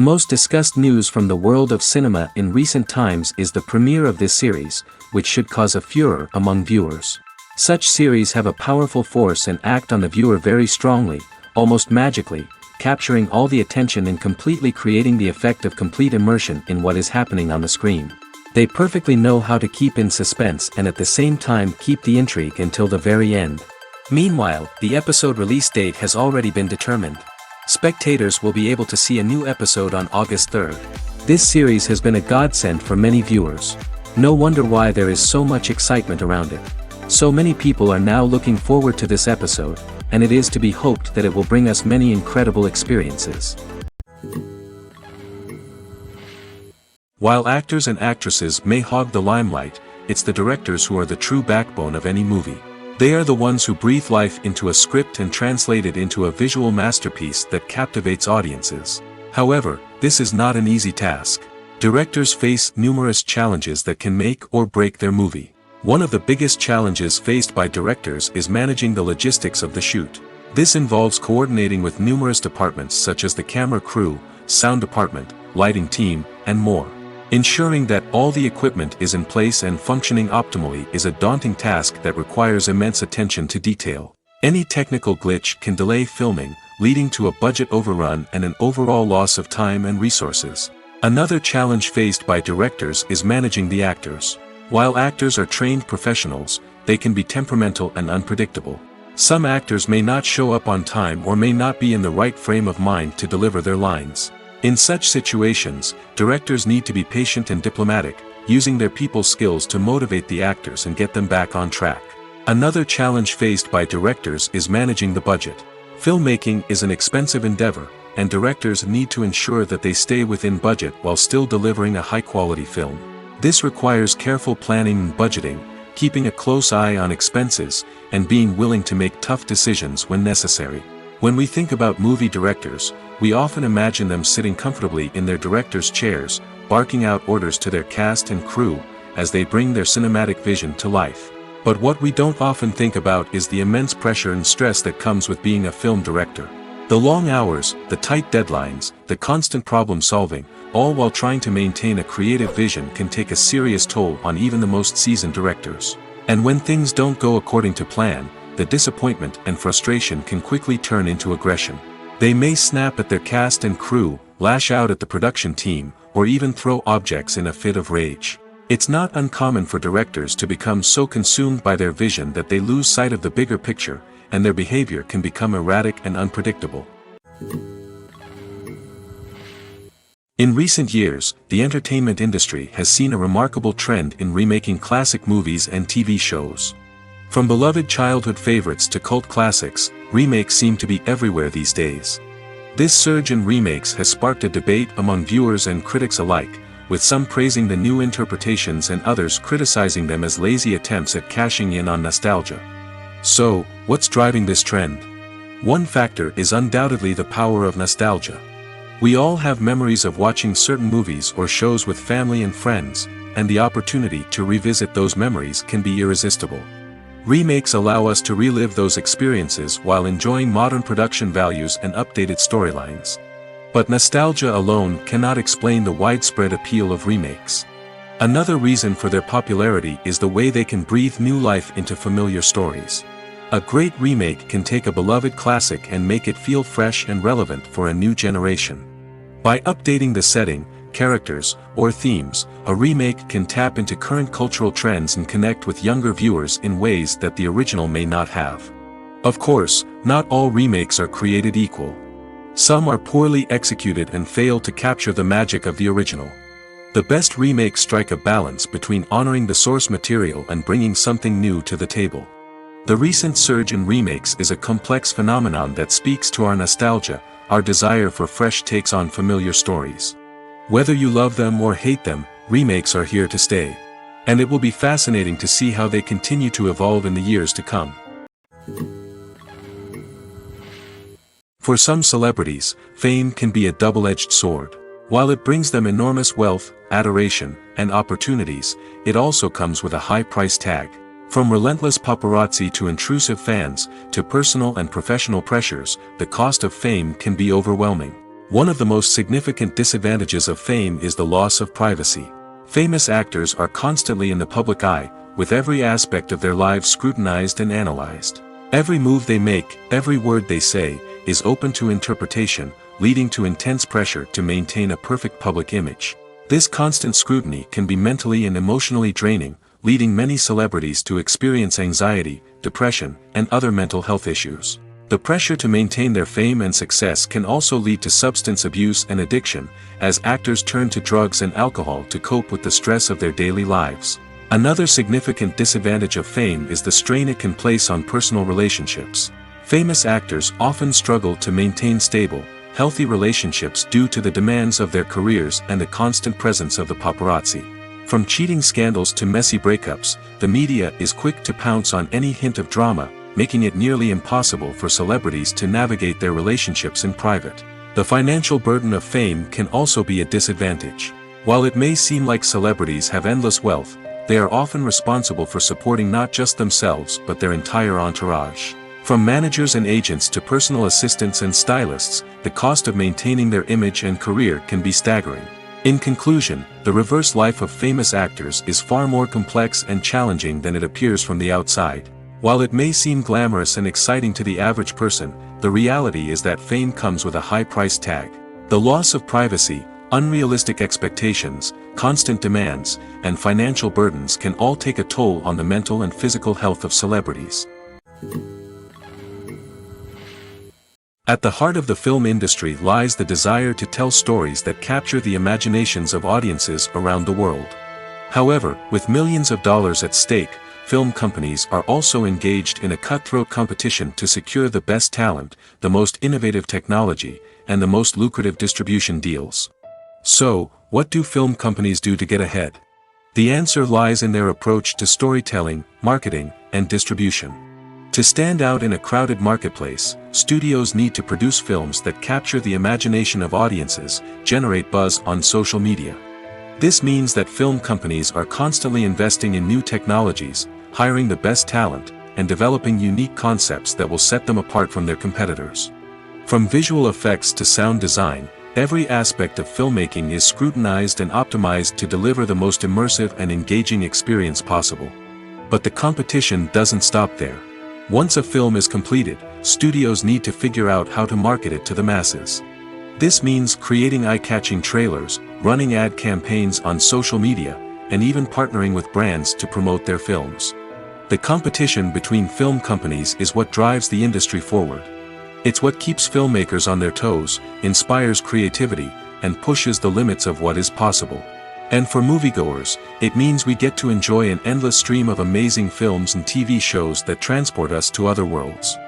most discussed news from the world of cinema in recent times is the premiere of this series, which should cause a furor among viewers. Such series have a powerful force and act on the viewer very strongly, almost magically, capturing all the attention and completely creating the effect of complete immersion in what is happening on the screen. They perfectly know how to keep in suspense and at the same time keep the intrigue until the very end. Meanwhile, the episode release date has already been determined. Spectators will be able to see a new episode on August 3rd. This series has been a godsend for many viewers. No wonder why there is so much excitement around it. So many people are now looking forward to this episode, and it is to be hoped that it will bring us many incredible experiences. While actors and actresses may hog the limelight, it's the directors who are the true backbone of any movie. They are the ones who breathe life into a script and translate it into a visual masterpiece that captivates audiences. However, this is not an easy task. Directors face numerous challenges that can make or break their movie. One of the biggest challenges faced by directors is managing the logistics of the shoot. This involves coordinating with numerous departments such as the camera crew, sound department, lighting team, and more. Ensuring that all the equipment is in place and functioning optimally is a daunting task that requires immense attention to detail. Any technical glitch can delay filming, leading to a budget overrun and an overall loss of time and resources. Another challenge faced by directors is managing the actors. While actors are trained professionals, they can be temperamental and unpredictable. Some actors may not show up on time or may not be in the right frame of mind to deliver their lines. In such situations, directors need to be patient and diplomatic, using their people skills to motivate the actors and get them back on track. Another challenge faced by directors is managing the budget. Filmmaking is an expensive endeavor, and directors need to ensure that they stay within budget while still delivering a high-quality film. This requires careful planning and budgeting, keeping a close eye on expenses, and being willing to make tough decisions when necessary. When we think about movie directors, we often imagine them sitting comfortably in their director's chairs, barking out orders to their cast and crew, as they bring their cinematic vision to life. But what we don't often think about is the immense pressure and stress that comes with being a film director. The long hours, the tight deadlines, the constant problem solving, all while trying to maintain a creative vision can take a serious toll on even the most seasoned directors. And when things don't go according to plan, the disappointment and frustration can quickly turn into aggression. They may snap at their cast and crew, lash out at the production team, or even throw objects in a fit of rage. It's not uncommon for directors to become so consumed by their vision that they lose sight of the bigger picture, and their behavior can become erratic and unpredictable. In recent years, the entertainment industry has seen a remarkable trend in remaking classic movies and TV shows. From beloved childhood favorites to cult classics, remakes seem to be everywhere these days. This surge in remakes has sparked a debate among viewers and critics alike, with some praising the new interpretations and others criticizing them as lazy attempts at cashing in on nostalgia. So, what's driving this trend? One factor is undoubtedly the power of nostalgia. We all have memories of watching certain movies or shows with family and friends, and the opportunity to revisit those memories can be irresistible. Remakes allow us to relive those experiences while enjoying modern production values and updated storylines. But nostalgia alone cannot explain the widespread appeal of remakes. Another reason for their popularity is the way they can breathe new life into familiar stories. A great remake can take a beloved classic and make it feel fresh and relevant for a new generation. By updating the setting, characters, or themes, a remake can tap into current cultural trends and connect with younger viewers in ways that the original may not have. Of course, not all remakes are created equal. Some are poorly executed and fail to capture the magic of the original. The best remakes strike a balance between honoring the source material and bringing something new to the table. The recent surge in remakes is a complex phenomenon that speaks to our nostalgia, our desire for fresh takes on familiar stories. Whether you love them or hate them, remakes are here to stay. And it will be fascinating to see how they continue to evolve in the years to come. For some celebrities, fame can be a double-edged sword. While it brings them enormous wealth, adoration, and opportunities, it also comes with a high price tag. From relentless paparazzi to intrusive fans, to personal and professional pressures, the cost of fame can be overwhelming. One of the most significant disadvantages of fame is the loss of privacy. Famous actors are constantly in the public eye, with every aspect of their lives scrutinized and analyzed. Every move they make, every word they say, is open to interpretation, leading to intense pressure to maintain a perfect public image. This constant scrutiny can be mentally and emotionally draining, leading many celebrities to experience anxiety, depression, and other mental health issues. The pressure to maintain their fame and success can also lead to substance abuse and addiction, as actors turn to drugs and alcohol to cope with the stress of their daily lives. Another significant disadvantage of fame is the strain it can place on personal relationships. Famous actors often struggle to maintain stable, healthy relationships due to the demands of their careers and the constant presence of the paparazzi. From cheating scandals to messy breakups, the media is quick to pounce on any hint of drama, making it nearly impossible for celebrities to navigate their relationships in private. The financial burden of fame can also be a disadvantage. While it may seem like celebrities have endless wealth, they are often responsible for supporting not just themselves but their entire entourage. From managers and agents to personal assistants and stylists, the cost of maintaining their image and career can be staggering. In conclusion, the reverse life of famous actors is far more complex and challenging than it appears from the outside. While it may seem glamorous and exciting to the average person, the reality is that fame comes with a high price tag. The loss of privacy, unrealistic expectations, constant demands, and financial burdens can all take a toll on the mental and physical health of celebrities. At the heart of the film industry lies the desire to tell stories that capture the imaginations of audiences around the world. However, with millions of dollars at stake, film companies are also engaged in a cutthroat competition to secure the best talent, the most innovative technology, and the most lucrative distribution deals. So, what do film companies do to get ahead? The answer lies in their approach to storytelling, marketing, and distribution. To stand out in a crowded marketplace, studios need to produce films that capture the imagination of audiences, generate buzz on social media. This means that film companies are constantly investing in new technologies, hiring the best talent, and developing unique concepts that will set them apart from their competitors. From visual effects to sound design, every aspect of filmmaking is scrutinized and optimized to deliver the most immersive and engaging experience possible. But the competition doesn't stop there. Once a film is completed, studios need to figure out how to market it to the masses. This means creating eye-catching trailers, running ad campaigns on social media, and even partnering with brands to promote their films. The competition between film companies is what drives the industry forward. It's what keeps filmmakers on their toes, inspires creativity, and pushes the limits of what is possible. And for moviegoers, it means we get to enjoy an endless stream of amazing films and TV shows that transport us to other worlds.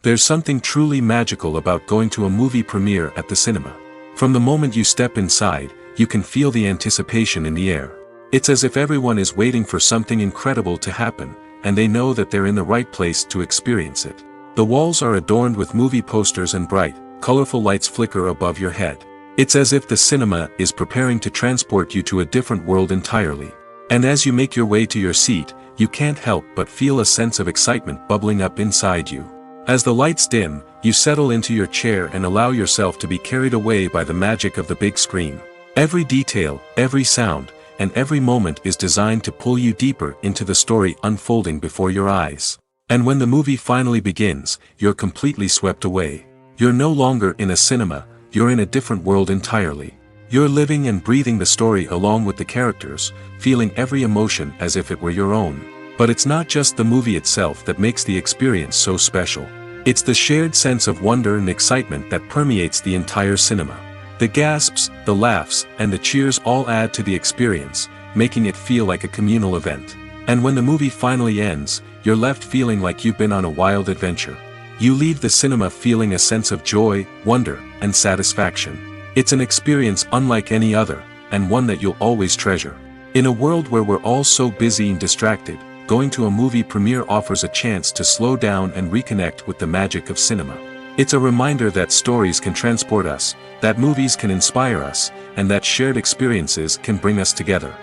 There's something truly magical about going to a movie premiere at the cinema. From the moment you step inside, you can feel the anticipation in the air. It's as if everyone is waiting for something incredible to happen, and they know that they're in the right place to experience it. The walls are adorned with movie posters and bright, colorful lights flicker above your head. It's as if the cinema is preparing to transport you to a different world entirely. And as you make your way to your seat, you can't help but feel a sense of excitement bubbling up inside you. As the lights dim, you settle into your chair and allow yourself to be carried away by the magic of the big screen. Every detail, every sound, and every moment is designed to pull you deeper into the story unfolding before your eyes. And when the movie finally begins, you're completely swept away. You're no longer in a cinema, you're in a different world entirely. You're living and breathing the story along with the characters, feeling every emotion as if it were your own. But it's not just the movie itself that makes the experience so special. It's the shared sense of wonder and excitement that permeates the entire cinema. The gasps, the laughs, and the cheers all add to the experience, making it feel like a communal event. And when the movie finally ends, you're left feeling like you've been on a wild adventure. You leave the cinema feeling a sense of joy, wonder, and satisfaction. It's an experience unlike any other, and one that you'll always treasure. In a world where we're all so busy and distracted, going to a movie premiere offers a chance to slow down and reconnect with the magic of cinema. It's a reminder that stories can transport us, that movies can inspire us, and that shared experiences can bring us together.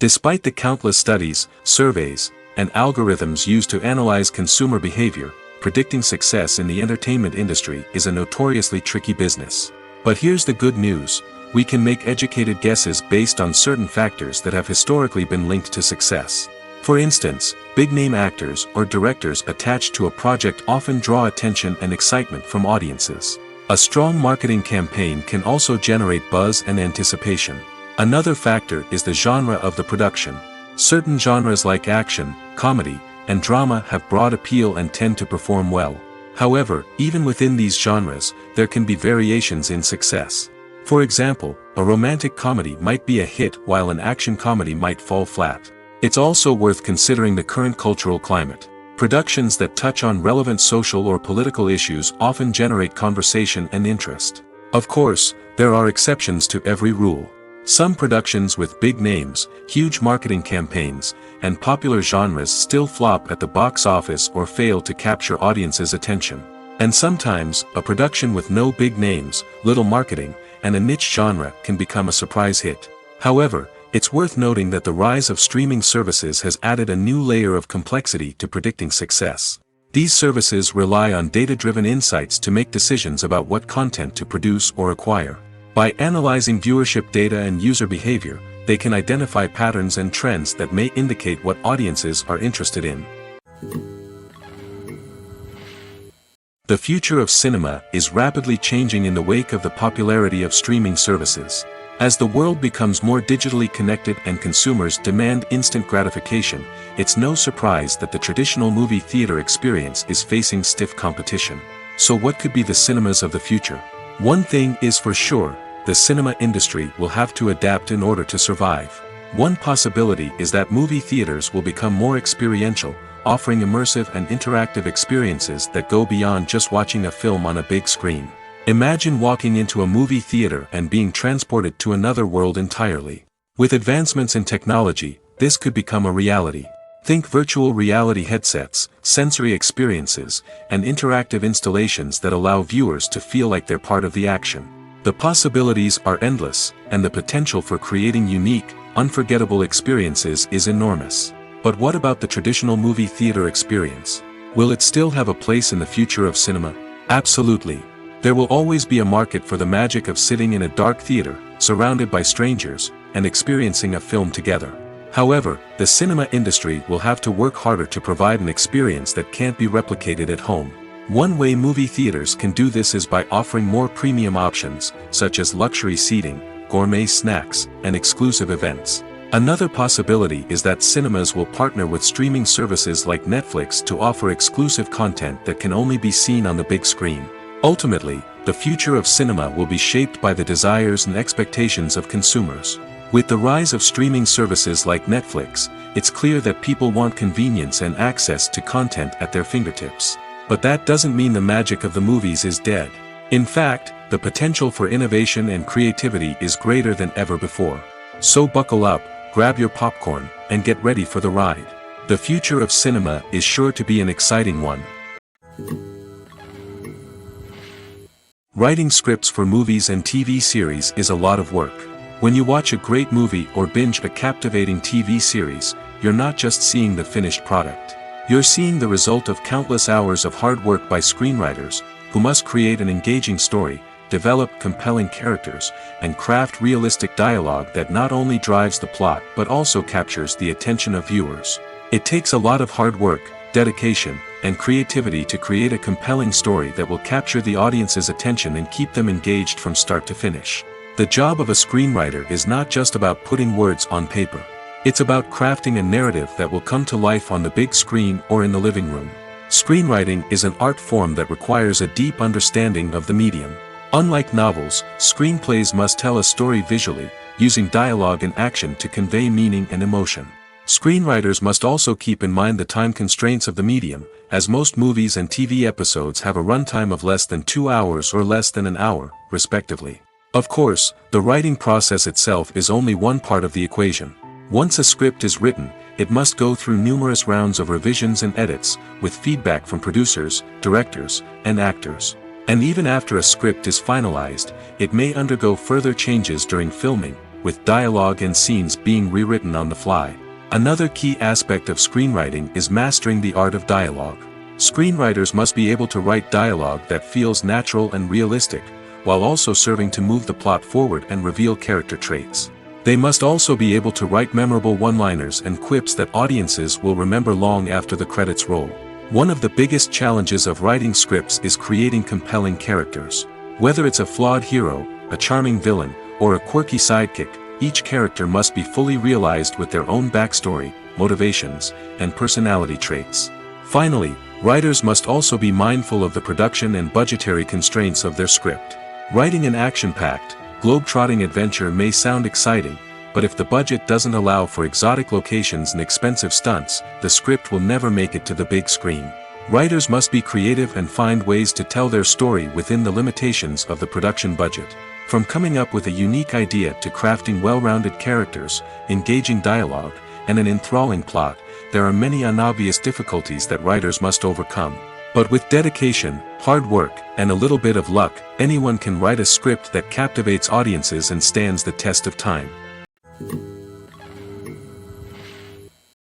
Despite the countless studies, surveys, and algorithms used to analyze consumer behavior, predicting success in the entertainment industry is a notoriously tricky business. But here's the good news: we can make educated guesses based on certain factors that have historically been linked to success. For instance, big-name actors or directors attached to a project often draw attention and excitement from audiences. A strong marketing campaign can also generate buzz and anticipation. Another factor is the genre of the production. Certain genres like action, comedy, and drama have broad appeal and tend to perform well. However, even within these genres, there can be variations in success. For example, a romantic comedy might be a hit while an action comedy might fall flat. It's also worth considering the current cultural climate. Productions that touch on relevant social or political issues often generate conversation and interest. Of course, there are exceptions to every rule. Some productions with big names, huge marketing campaigns, and popular genres still flop at the box office or fail to capture audiences' attention. And sometimes, a production with no big names, little marketing, and a niche genre can become a surprise hit. However, it's worth noting that the rise of streaming services has added a new layer of complexity to predicting success. These services rely on data-driven insights to make decisions about what content to produce or acquire. By analyzing viewership data and user behavior, they can identify patterns and trends that may indicate what audiences are interested in. The future of cinema is rapidly changing in the wake of the popularity of streaming services. As the world becomes more digitally connected and consumers demand instant gratification, it's no surprise that the traditional movie theater experience is facing stiff competition. So what could be the cinemas of the future? One thing is for sure: the cinema industry will have to adapt in order to survive. One possibility is that movie theaters will become more experiential, offering immersive and interactive experiences that go beyond just watching a film on a big screen. Imagine walking into a movie theater and being transported to another world entirely. With advancements in technology, this could become a reality. Think virtual reality headsets, sensory experiences, and interactive installations that allow viewers to feel like they're part of the action. The possibilities are endless, and the potential for creating unique, unforgettable experiences is enormous. But what about the traditional movie theater experience? Will it still have a place in the future of cinema? Absolutely. There will always be a market for the magic of sitting in a dark theater, surrounded by strangers, and experiencing a film together. However, the cinema industry will have to work harder to provide an experience that can't be replicated at home. One way movie theaters can do this is by offering more premium options, such as luxury seating, gourmet snacks, and exclusive events. Another possibility is that cinemas will partner with streaming services like Netflix to offer exclusive content that can only be seen on the big screen. Ultimately, the future of cinema will be shaped by the desires and expectations of consumers. With the rise of streaming services like Netflix, it's clear that people want convenience and access to content at their fingertips. But that doesn't mean the magic of the movies is dead. In fact, the potential for innovation and creativity is greater than ever before. So buckle up, grab your popcorn, and get ready for the ride. The future of cinema is sure to be an exciting one. Writing scripts for movies and TV series is a lot of work. When you watch a great movie or binge a captivating TV series, you're not just seeing the finished product. You're seeing the result of countless hours of hard work by screenwriters, who must create an engaging story, develop compelling characters, and craft realistic dialogue that not only drives the plot but also captures the attention of viewers. It takes a lot of hard work, dedication, and creativity to create a compelling story that will capture the audience's attention and keep them engaged from start to finish. The job of a screenwriter is not just about putting words on paper. It's about crafting a narrative that will come to life on the big screen or in the living room. Screenwriting is an art form that requires a deep understanding of the medium. Unlike novels, screenplays must tell a story visually, using dialogue and action to convey meaning and emotion. Screenwriters must also keep in mind the time constraints of the medium, as most movies and TV episodes have a runtime of less than 2 hours or less than an hour, respectively. Of course, the writing process itself is only one part of the equation. Once a script is written, it must go through numerous rounds of revisions and edits, with feedback from producers, directors, and actors. And even after a script is finalized, it may undergo further changes during filming, with dialogue and scenes being rewritten on the fly. Another key aspect of screenwriting is mastering the art of dialogue. Screenwriters must be able to write dialogue that feels natural and realistic, while also serving to move the plot forward and reveal character traits. They must also be able to write memorable one-liners and quips that audiences will remember long after the credits roll. One of the biggest challenges of writing scripts is creating compelling characters. Whether it's a flawed hero, a charming villain, or a quirky sidekick, each character must be fully realized with their own backstory, motivations, and personality traits. Finally, writers must also be mindful of the production and budgetary constraints of their script. Writing an action-packed, globe-trotting adventure may sound exciting, but if the budget doesn't allow for exotic locations and expensive stunts, the script will never make it to the big screen. Writers must be creative and find ways to tell their story within the limitations of the production budget. From coming up with a unique idea to crafting well-rounded characters, engaging dialogue, and an enthralling plot, there are many unobvious difficulties that writers must overcome. But with dedication, hard work, and a little bit of luck, anyone can write a script that captivates audiences and stands the test of time.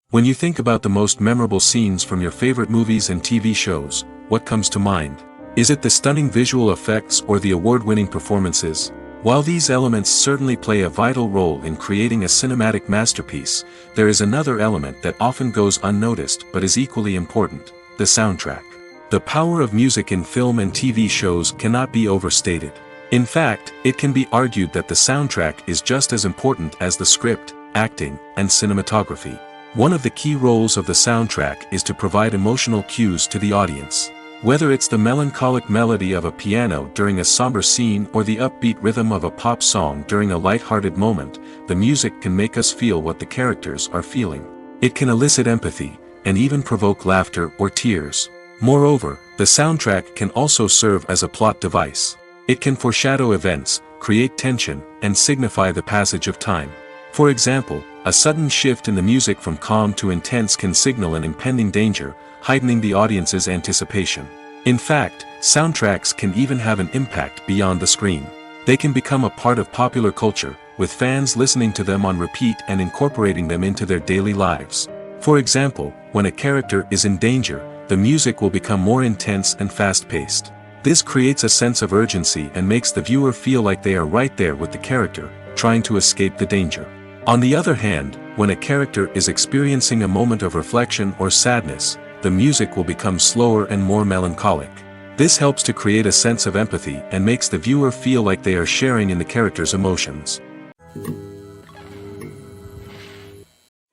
When you think about the most memorable scenes from your favorite movies and TV shows, what comes to mind? Is it the stunning visual effects or the award-winning performances? While these elements certainly play a vital role in creating a cinematic masterpiece, there is another element that often goes unnoticed but is equally important: the soundtrack. The power of music in film and TV shows cannot be overstated. In fact, it can be argued that the soundtrack is just as important as the script, acting, and cinematography. One of the key roles of the soundtrack is to provide emotional cues to the audience. Whether it's the melancholic melody of a piano during a somber scene or the upbeat rhythm of a pop song during a light-hearted moment, the music can make us feel what the characters are feeling. It can elicit empathy, and even provoke laughter or tears. Moreover, the soundtrack can also serve as a plot device. It can foreshadow events, create tension, and signify the passage of time. For example, a sudden shift in the music from calm to intense can signal an impending danger, heightening the audience's anticipation. In fact, soundtracks can even have an impact beyond the screen. They can become a part of popular culture, with fans listening to them on repeat and incorporating them into their daily lives. For example, when a character is in danger, the music will become more intense and fast-paced. This creates a sense of urgency and makes the viewer feel like they are right there with the character, trying to escape the danger. On the other hand, when a character is experiencing a moment of reflection or sadness, the music will become slower and more melancholic. This helps to create a sense of empathy and makes the viewer feel like they are sharing in the character's emotions.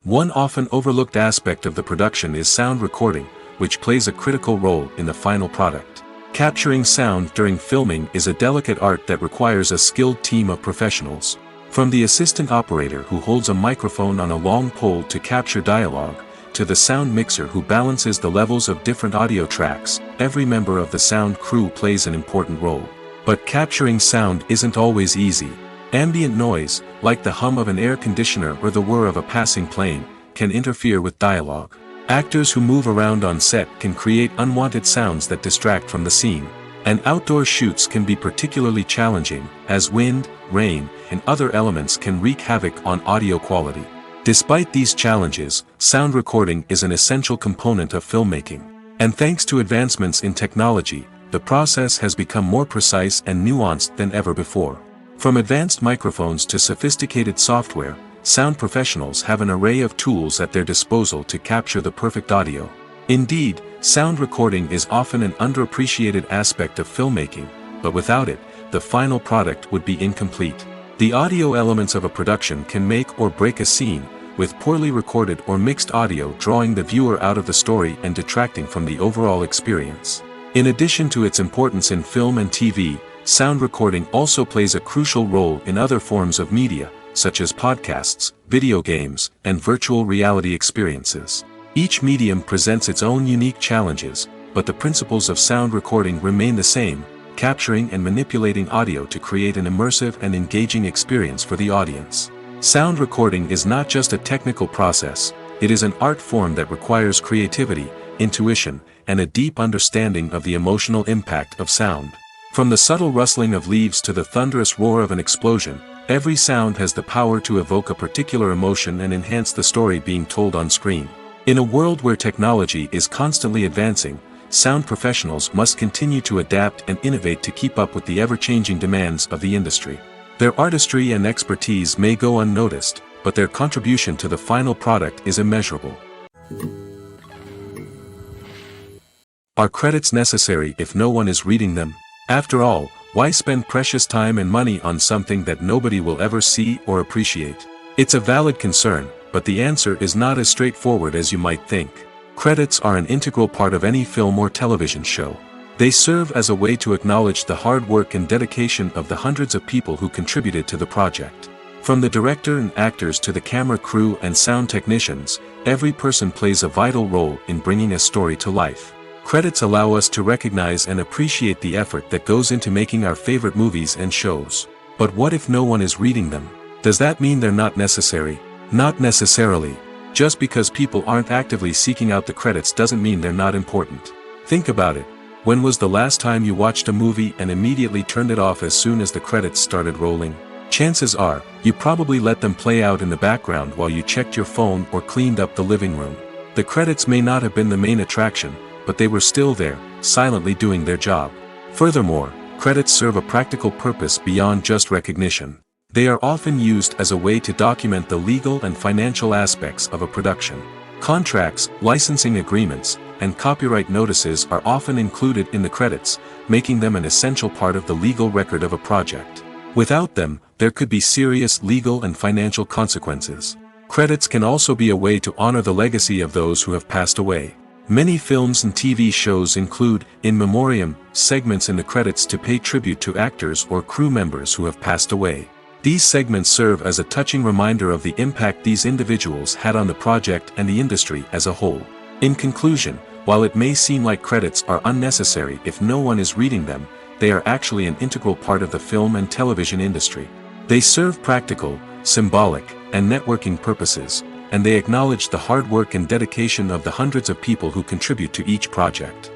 One often overlooked aspect of the production is sound recording, which plays a critical role in the final product. Capturing sound during filming is a delicate art that requires a skilled team of professionals. From the assistant operator who holds a microphone on a long pole to capture dialogue, to the sound mixer who balances the levels of different audio tracks, every member of the sound crew plays an important role. But capturing sound isn't always easy. Ambient noise, like the hum of an air conditioner or the whir of a passing plane, can interfere with dialogue. Actors who move around on set can create unwanted sounds that distract from the scene. And outdoor shoots can be particularly challenging, as wind, rain, and other elements can wreak havoc on audio quality. Despite these challenges, sound recording is an essential component of filmmaking. And thanks to advancements in technology, the process has become more precise and nuanced than ever before. From advanced microphones to sophisticated software, sound professionals have an array of tools at their disposal to capture the perfect audio. Indeed, sound recording is often an underappreciated aspect of filmmaking, but without it, the final product would be incomplete. The audio elements of a production can make or break a scene, with poorly recorded or mixed audio drawing the viewer out of the story and detracting from the overall experience. In addition to its importance in film and TV, sound recording also plays a crucial role in other forms of media, such as podcasts, video games, and virtual reality experiences. Each medium presents its own unique challenges, but the principles of sound recording remain the same: capturing and manipulating audio to create an immersive and engaging experience for the audience. Sound recording is not just a technical process, it is an art form that requires creativity, intuition, and a deep understanding of the emotional impact of sound. From the subtle rustling of leaves to the thunderous roar of an explosion, Every sound has the power to evoke a particular emotion and enhance the story being told on screen. In a world where technology is constantly advancing, sound professionals must continue to adapt and innovate to keep up with the ever-changing demands of the industry. Their artistry and expertise may go unnoticed, but their contribution to the final product is immeasurable. Are credits necessary if no one is reading them? After all, why spend precious time and money on something that nobody will ever see or appreciate? It's a valid concern, but the answer is not as straightforward as you might think. Credits are an integral part of any film or television show. They serve as a way to acknowledge the hard work and dedication of the hundreds of people who contributed to the project. From the director and actors to the camera crew and sound technicians, every person plays a vital role in bringing a story to life. Credits allow us to recognize and appreciate the effort that goes into making our favorite movies and shows. But what if no one is reading them? Does that mean they're not necessary? Not necessarily. Just because people aren't actively seeking out the credits doesn't mean they're not important. Think about it. When was the last time you watched a movie and immediately turned it off as soon as the credits started rolling? Chances are, you probably let them play out in the background while you checked your phone or cleaned up the living room. The credits may not have been the main attraction, but they were still there, silently doing their job. Furthermore, credits serve a practical purpose beyond just recognition. They are often used as a way to document the legal and financial aspects of a production. Contracts, licensing agreements, and copyright notices are often included in the credits, making them an essential part of the legal record of a project. Without them, there could be serious legal and financial consequences. Credits can also be a way to honor the legacy of those who have passed away. Many films and TV shows include, in memoriam, segments in the credits to pay tribute to actors or crew members who have passed away. These segments serve as a touching reminder of the impact these individuals had on the project and the industry as a whole. In conclusion, while it may seem like credits are unnecessary if no one is reading them, they are actually an integral part of the film and television industry. They serve practical, symbolic, and networking purposes, and they acknowledge the hard work and dedication of the hundreds of people who contribute to each project.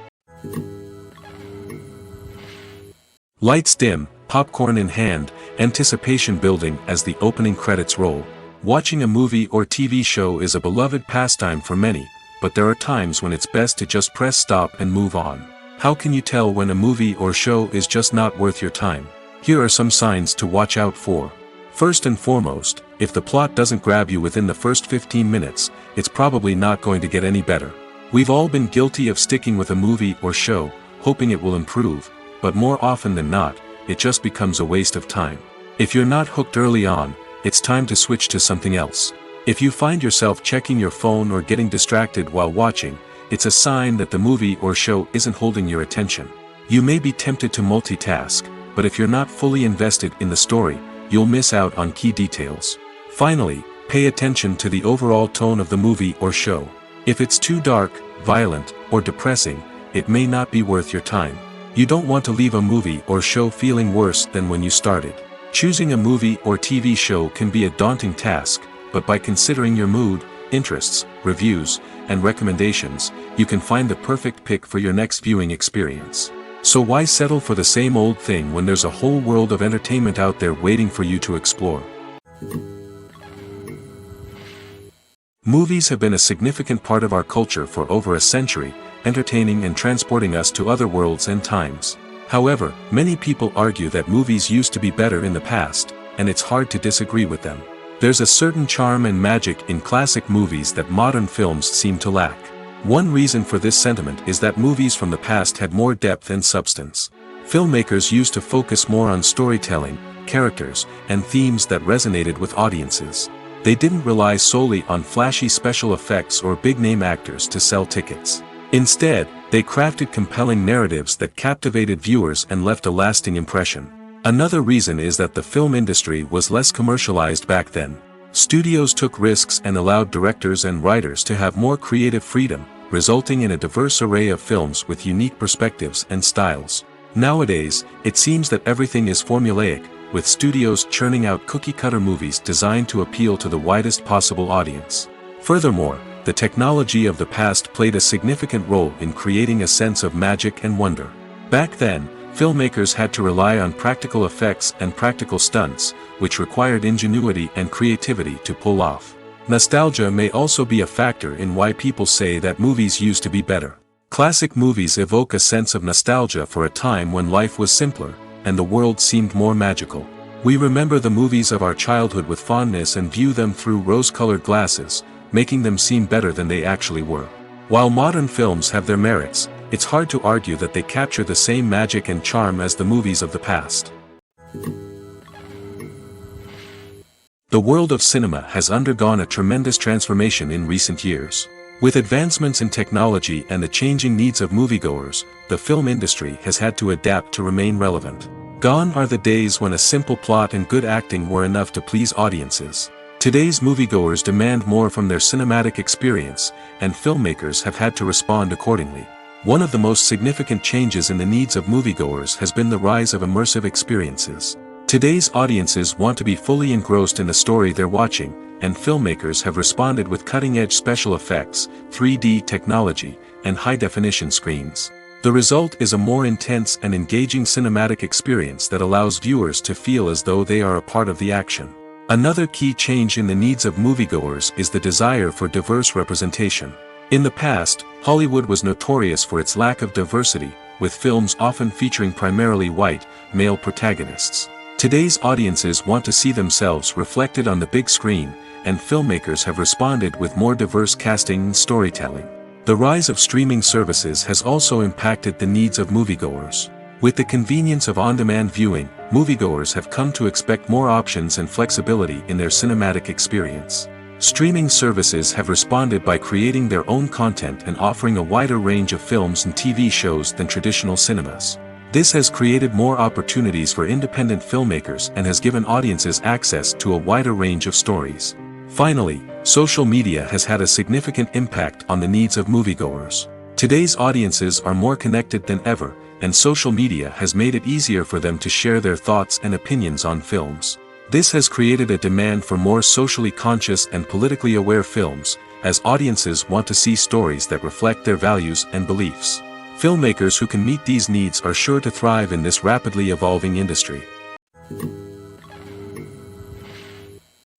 Lights dim, popcorn in hand, anticipation building as the opening credits roll. Watching a movie or TV show is a beloved pastime for many, but there are times when it's best to just press stop and move on. How can you tell when a movie or show is just not worth your time? Here are some signs to watch out for. First and foremost, if the plot doesn't grab you within the first 15 minutes, it's probably not going to get any better. We've all been guilty of sticking with a movie or show, hoping it will improve, but more often than not, it just becomes a waste of time. If you're not hooked early on, it's time to switch to something else. If you find yourself checking your phone or getting distracted while watching, it's a sign that the movie or show isn't holding your attention. You may be tempted to multitask, but if you're not fully invested in the story, you'll miss out on key details. Finally, pay attention to the overall tone of the movie or show. If it's too dark, violent, or depressing, it may not be worth your time. You don't want to leave a movie or show feeling worse than when you started. Choosing a movie or TV show can be a daunting task, but by considering your mood, interests, reviews, and recommendations, you can find the perfect pick for your next viewing experience. So why settle for the same old thing when there's a whole world of entertainment out there waiting for you to explore? Movies have been a significant part of our culture for over a century, entertaining and transporting us to other worlds and times. However, many people argue that movies used to be better in the past, and it's hard to disagree with them. There's a certain charm and magic in classic movies that modern films seem to lack. One reason for this sentiment is that movies from the past had more depth and substance. Filmmakers used to focus more on storytelling, characters, and themes that resonated with audiences. They didn't rely solely on flashy special effects or big-name actors to sell tickets. Instead, they crafted compelling narratives that captivated viewers and left a lasting impression. Another reason is that the film industry was less commercialized back then. Studios took risks and allowed directors and writers to have more creative freedom, resulting in a diverse array of films with unique perspectives and styles. Nowadays, it seems that everything is formulaic, with studios churning out cookie-cutter movies designed to appeal to the widest possible audience. Furthermore, the technology of the past played a significant role in creating a sense of magic and wonder. Back then, filmmakers had to rely on practical effects and practical stunts, which required ingenuity and creativity to pull off. Nostalgia may also be a factor in why people say that movies used to be better. Classic movies evoke a sense of nostalgia for a time when life was simpler, and the world seemed more magical. We remember the movies of our childhood with fondness and view them through rose-colored glasses, making them seem better than they actually were. While modern films have their merits, it's hard to argue that they capture the same magic and charm as the movies of the past. The world of cinema has undergone a tremendous transformation in recent years. With advancements in technology and the changing needs of moviegoers, the film industry has had to adapt to remain relevant. Gone are the days when a simple plot and good acting were enough to please audiences. Today's moviegoers demand more from their cinematic experience, and filmmakers have had to respond accordingly. One of the most significant changes in the needs of moviegoers has been the rise of immersive experiences. Today's audiences want to be fully engrossed in the story they're watching, and filmmakers have responded with cutting-edge special effects, 3D technology, and high-definition screens. The result is a more intense and engaging cinematic experience that allows viewers to feel as though they are a part of the action. Another key change in the needs of moviegoers is the desire for diverse representation. In the past, Hollywood was notorious for its lack of diversity, with films often featuring primarily white, male protagonists. Today's audiences want to see themselves reflected on the big screen, and filmmakers have responded with more diverse casting and storytelling. The rise of streaming services has also impacted the needs of moviegoers. With the convenience of on-demand viewing, moviegoers have come to expect more options and flexibility in their cinematic experience. Streaming services have responded by creating their own content and offering a wider range of films and TV shows than traditional cinemas. This has created more opportunities for independent filmmakers and has given audiences access to a wider range of stories. Finally, social media has had a significant impact on the needs of moviegoers. Today's audiences are more connected than ever, and social media has made it easier for them to share their thoughts and opinions on films. This has created a demand for more socially conscious and politically aware films, as audiences want to see stories that reflect their values and beliefs. Filmmakers who can meet these needs are sure to thrive in this rapidly evolving industry.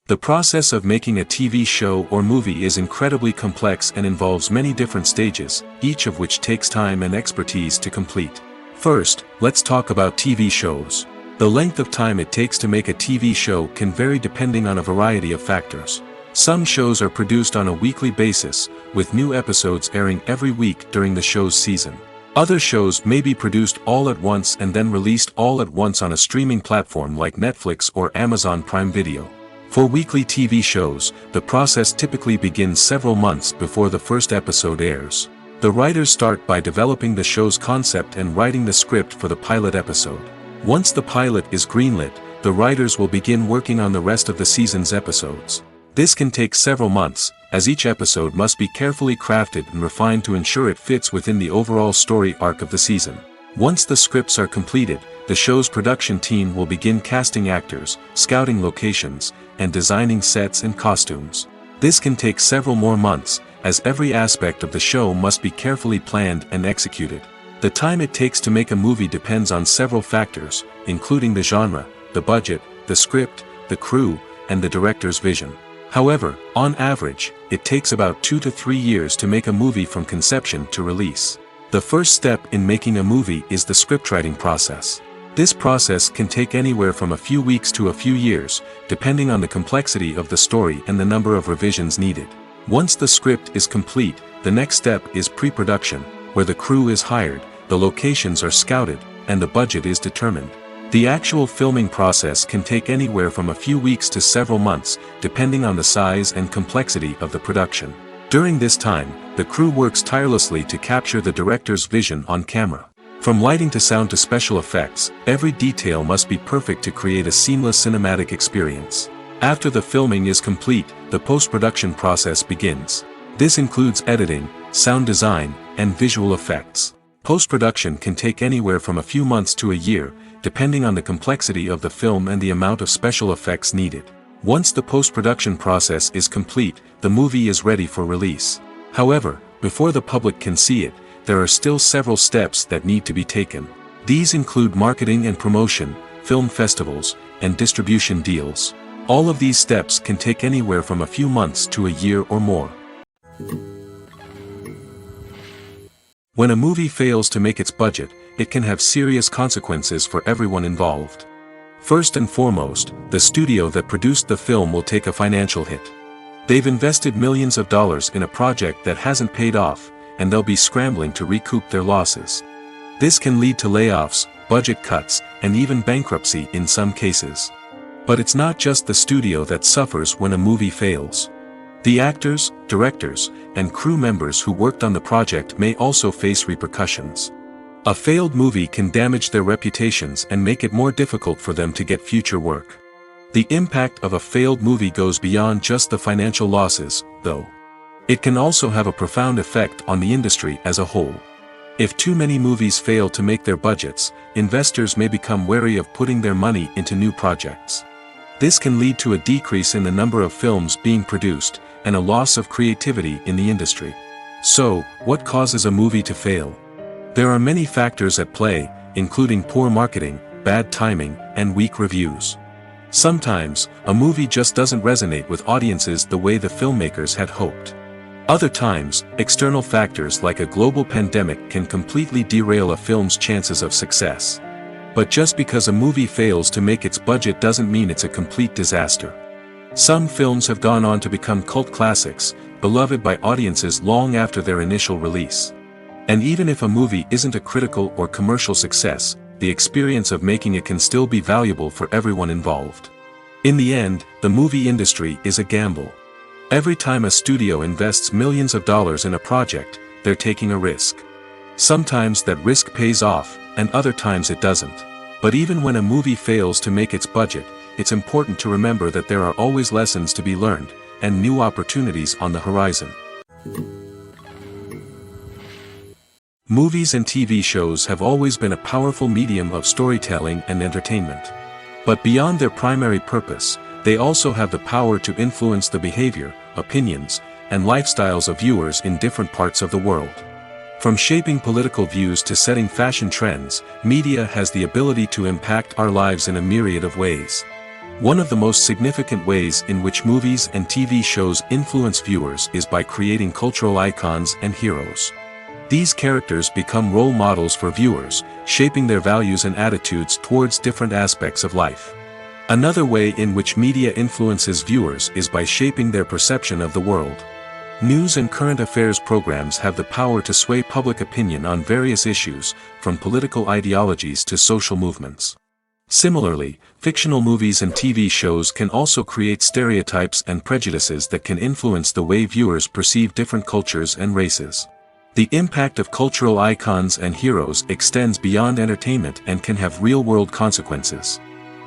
The process of making a TV show or movie is incredibly complex and involves many different stages, each of which takes time and expertise to complete. First, let's talk about TV shows. The length of time it takes to make a TV show can vary depending on a variety of factors. Some shows are produced on a weekly basis, with new episodes airing every week during the show's season. Other shows may be produced all at once and then released all at once on a streaming platform like Netflix or Amazon Prime Video. For weekly TV shows, the process typically begins several months before the first episode airs. The writers start by developing the show's concept and writing the script for the pilot episode. Once the pilot is greenlit, the writers will begin working on the rest of the season's episodes. This can take several months, as each episode must be carefully crafted and refined to ensure it fits within the overall story arc of the season. Once the scripts are completed, the show's production team will begin casting actors, scouting locations, and designing sets and costumes. This can take several more months, as every aspect of the show must be carefully planned and executed. The time it takes to make a movie depends on several factors, including the genre, the budget, the script, the crew, and the director's vision. However, on average, it takes about 2 to 3 years to make a movie from conception to release. The first step in making a movie is the scriptwriting process. This process can take anywhere from a few weeks to a few years, depending on the complexity of the story and the number of revisions needed. Once the script is complete, the next step is pre-production, where the crew is hired, the locations are scouted, and the budget is determined. The actual filming process can take anywhere from a few weeks to several months, depending on the size and complexity of the production. During this time, the crew works tirelessly to capture the director's vision on camera. From lighting to sound to special effects, every detail must be perfect to create a seamless cinematic experience. After the filming is complete, the post-production process begins. This includes editing, sound design, and visual effects. Post-production can take anywhere from a few months to a year, depending on the complexity of the film and the amount of special effects needed. Once the post-production process is complete, the movie is ready for release. However, before the public can see it, there are still several steps that need to be taken. These include marketing and promotion, film festivals, and distribution deals. All of these steps can take anywhere from a few months to a year or more. When a movie fails to make its budget, it can have serious consequences for everyone involved. First and foremost, the studio that produced the film will take a financial hit. They've invested millions of dollars in a project that hasn't paid off, and they'll be scrambling to recoup their losses. This can lead to layoffs, budget cuts, and even bankruptcy in some cases. But it's not just the studio that suffers when a movie fails. The actors, directors, and crew members who worked on the project may also face repercussions. A failed movie can damage their reputations and make it more difficult for them to get future work. The impact of a failed movie goes beyond just the financial losses, though. It can also have a profound effect on the industry as a whole. If too many movies fail to make their budgets, investors may become wary of putting their money into new projects. This can lead to a decrease in the number of films being produced, and a loss of creativity in the industry. So, what causes a movie to fail? There are many factors at play, including poor marketing, bad timing, and weak reviews. Sometimes, a movie just doesn't resonate with audiences the way the filmmakers had hoped. Other times, external factors like a global pandemic can completely derail a film's chances of success. But just because a movie fails to make its budget doesn't mean it's a complete disaster. Some films have gone on to become cult classics, beloved by audiences long after their initial release. And even if a movie isn't a critical or commercial success, the experience of making it can still be valuable for everyone involved. In the end, the movie industry is a gamble. Every time a studio invests millions of dollars in a project, they're taking a risk. Sometimes that risk pays off, and other times it doesn't. But even when a movie fails to make its budget, it's important to remember that there are always lessons to be learned, and new opportunities on the horizon. Movies and TV shows have always been a powerful medium of storytelling and entertainment. But beyond their primary purpose, they also have the power to influence the behavior, opinions, and lifestyles of viewers in different parts of the world. From shaping political views to setting fashion trends, media has the ability to impact our lives in a myriad of ways. One of the most significant ways in which movies and TV shows influence viewers is by creating cultural icons and heroes. These characters become role models for viewers, shaping their values and attitudes towards different aspects of life. Another way in which media influences viewers is by shaping their perception of the world. News and current affairs programs have the power to sway public opinion on various issues, from political ideologies to social movements. Similarly, fictional movies and TV shows can also create stereotypes and prejudices that can influence the way viewers perceive different cultures and races. The impact of cultural icons and heroes extends beyond entertainment and can have real-world consequences.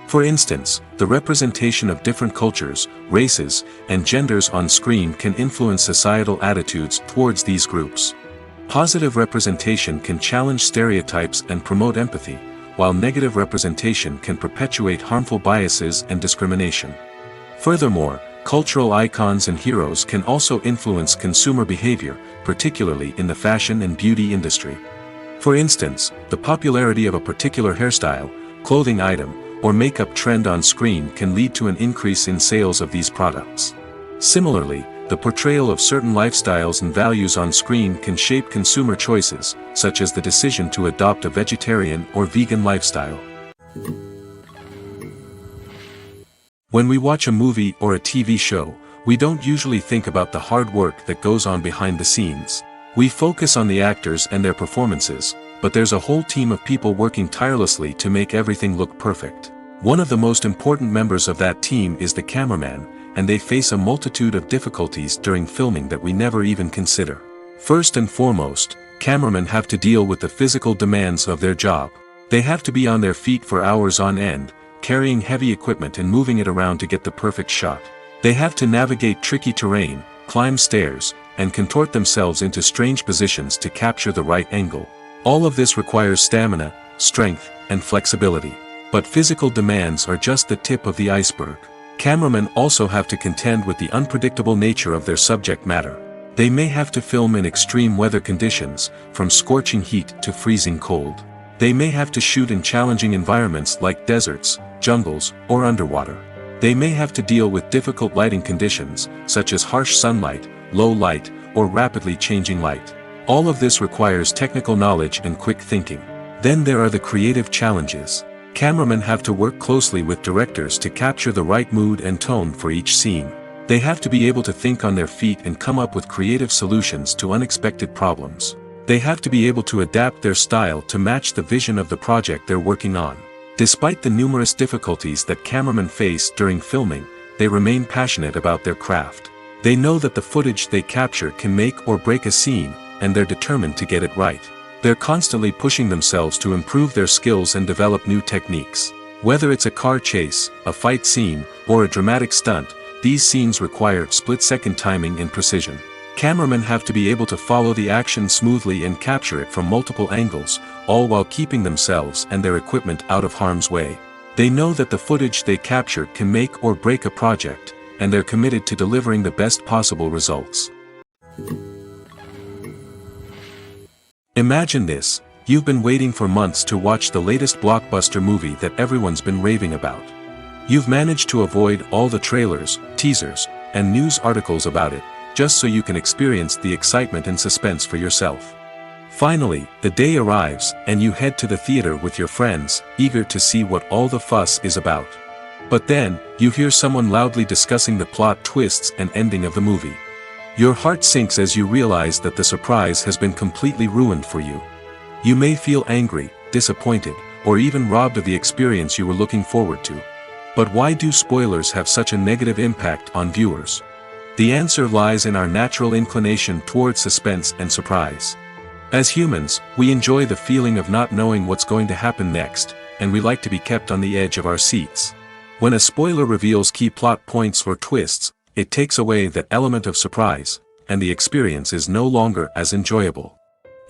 For instance, the representation of different cultures, races, and genders on screen can influence societal attitudes towards these groups. Positive representation can challenge stereotypes and promote empathy, while negative representation can perpetuate harmful biases and discrimination. Furthermore, cultural icons and heroes can also influence consumer behavior, particularly in the fashion and beauty industry. For instance, the popularity of a particular hairstyle, clothing item, or makeup trend on screen can lead to an increase in sales of these products. Similarly, the portrayal of certain lifestyles and values on screen can shape consumer choices, such as the decision to adopt a vegetarian or vegan lifestyle. When we watch a movie or a TV show, we don't usually think about the hard work that goes on behind the scenes. We focus on the actors and their performances, but there's a whole team of people working tirelessly to make everything look perfect. One of the most important members of that team is the cameraman, and they face a multitude of difficulties during filming that we never even consider. First and foremost, cameramen have to deal with the physical demands of their job. They have to be on their feet for hours on end, carrying heavy equipment and moving it around to get the perfect shot. They have to navigate tricky terrain, climb stairs, and contort themselves into strange positions to capture the right angle. All of this requires stamina, strength, and flexibility. But physical demands are just the tip of the iceberg. Cameramen also have to contend with the unpredictable nature of their subject matter. They may have to film in extreme weather conditions, from scorching heat to freezing cold. They may have to shoot in challenging environments like deserts, jungles, or underwater. They may have to deal with difficult lighting conditions, such as harsh sunlight, low light, or rapidly changing light. All of this requires technical knowledge and quick thinking. Then there are the creative challenges. Cameramen have to work closely with directors to capture the right mood and tone for each scene. They have to be able to think on their feet and come up with creative solutions to unexpected problems. They have to be able to adapt their style to match the vision of the project they're working on. Despite the numerous difficulties that cameramen face during filming, they remain passionate about their craft. They know that the footage they capture can make or break a scene, and they're determined to get it right. They're constantly pushing themselves to improve their skills and develop new techniques. Whether it's a car chase, a fight scene, or a dramatic stunt, these scenes require split-second timing and precision. Cameramen have to be able to follow the action smoothly and capture it from multiple angles, all while keeping themselves and their equipment out of harm's way. They know that the footage they capture can make or break a project, and they're committed to delivering the best possible results. Imagine this: you've been waiting for months to watch the latest blockbuster movie that everyone's been raving about. You've managed to avoid all the trailers, teasers, and news articles about it, just so you can experience the excitement and suspense for yourself. Finally, the day arrives, and you head to the theater with your friends, eager to see what all the fuss is about. But then, you hear someone loudly discussing the plot twists and ending of the movie. Your heart sinks as you realize that the surprise has been completely ruined for you. You may feel angry, disappointed, or even robbed of the experience you were looking forward to. But why do spoilers have such a negative impact on viewers? The answer lies in our natural inclination toward suspense and surprise. As humans, we enjoy the feeling of not knowing what's going to happen next, and we like to be kept on the edge of our seats. When a spoiler reveals key plot points or twists, it takes away that element of surprise, and the experience is no longer as enjoyable.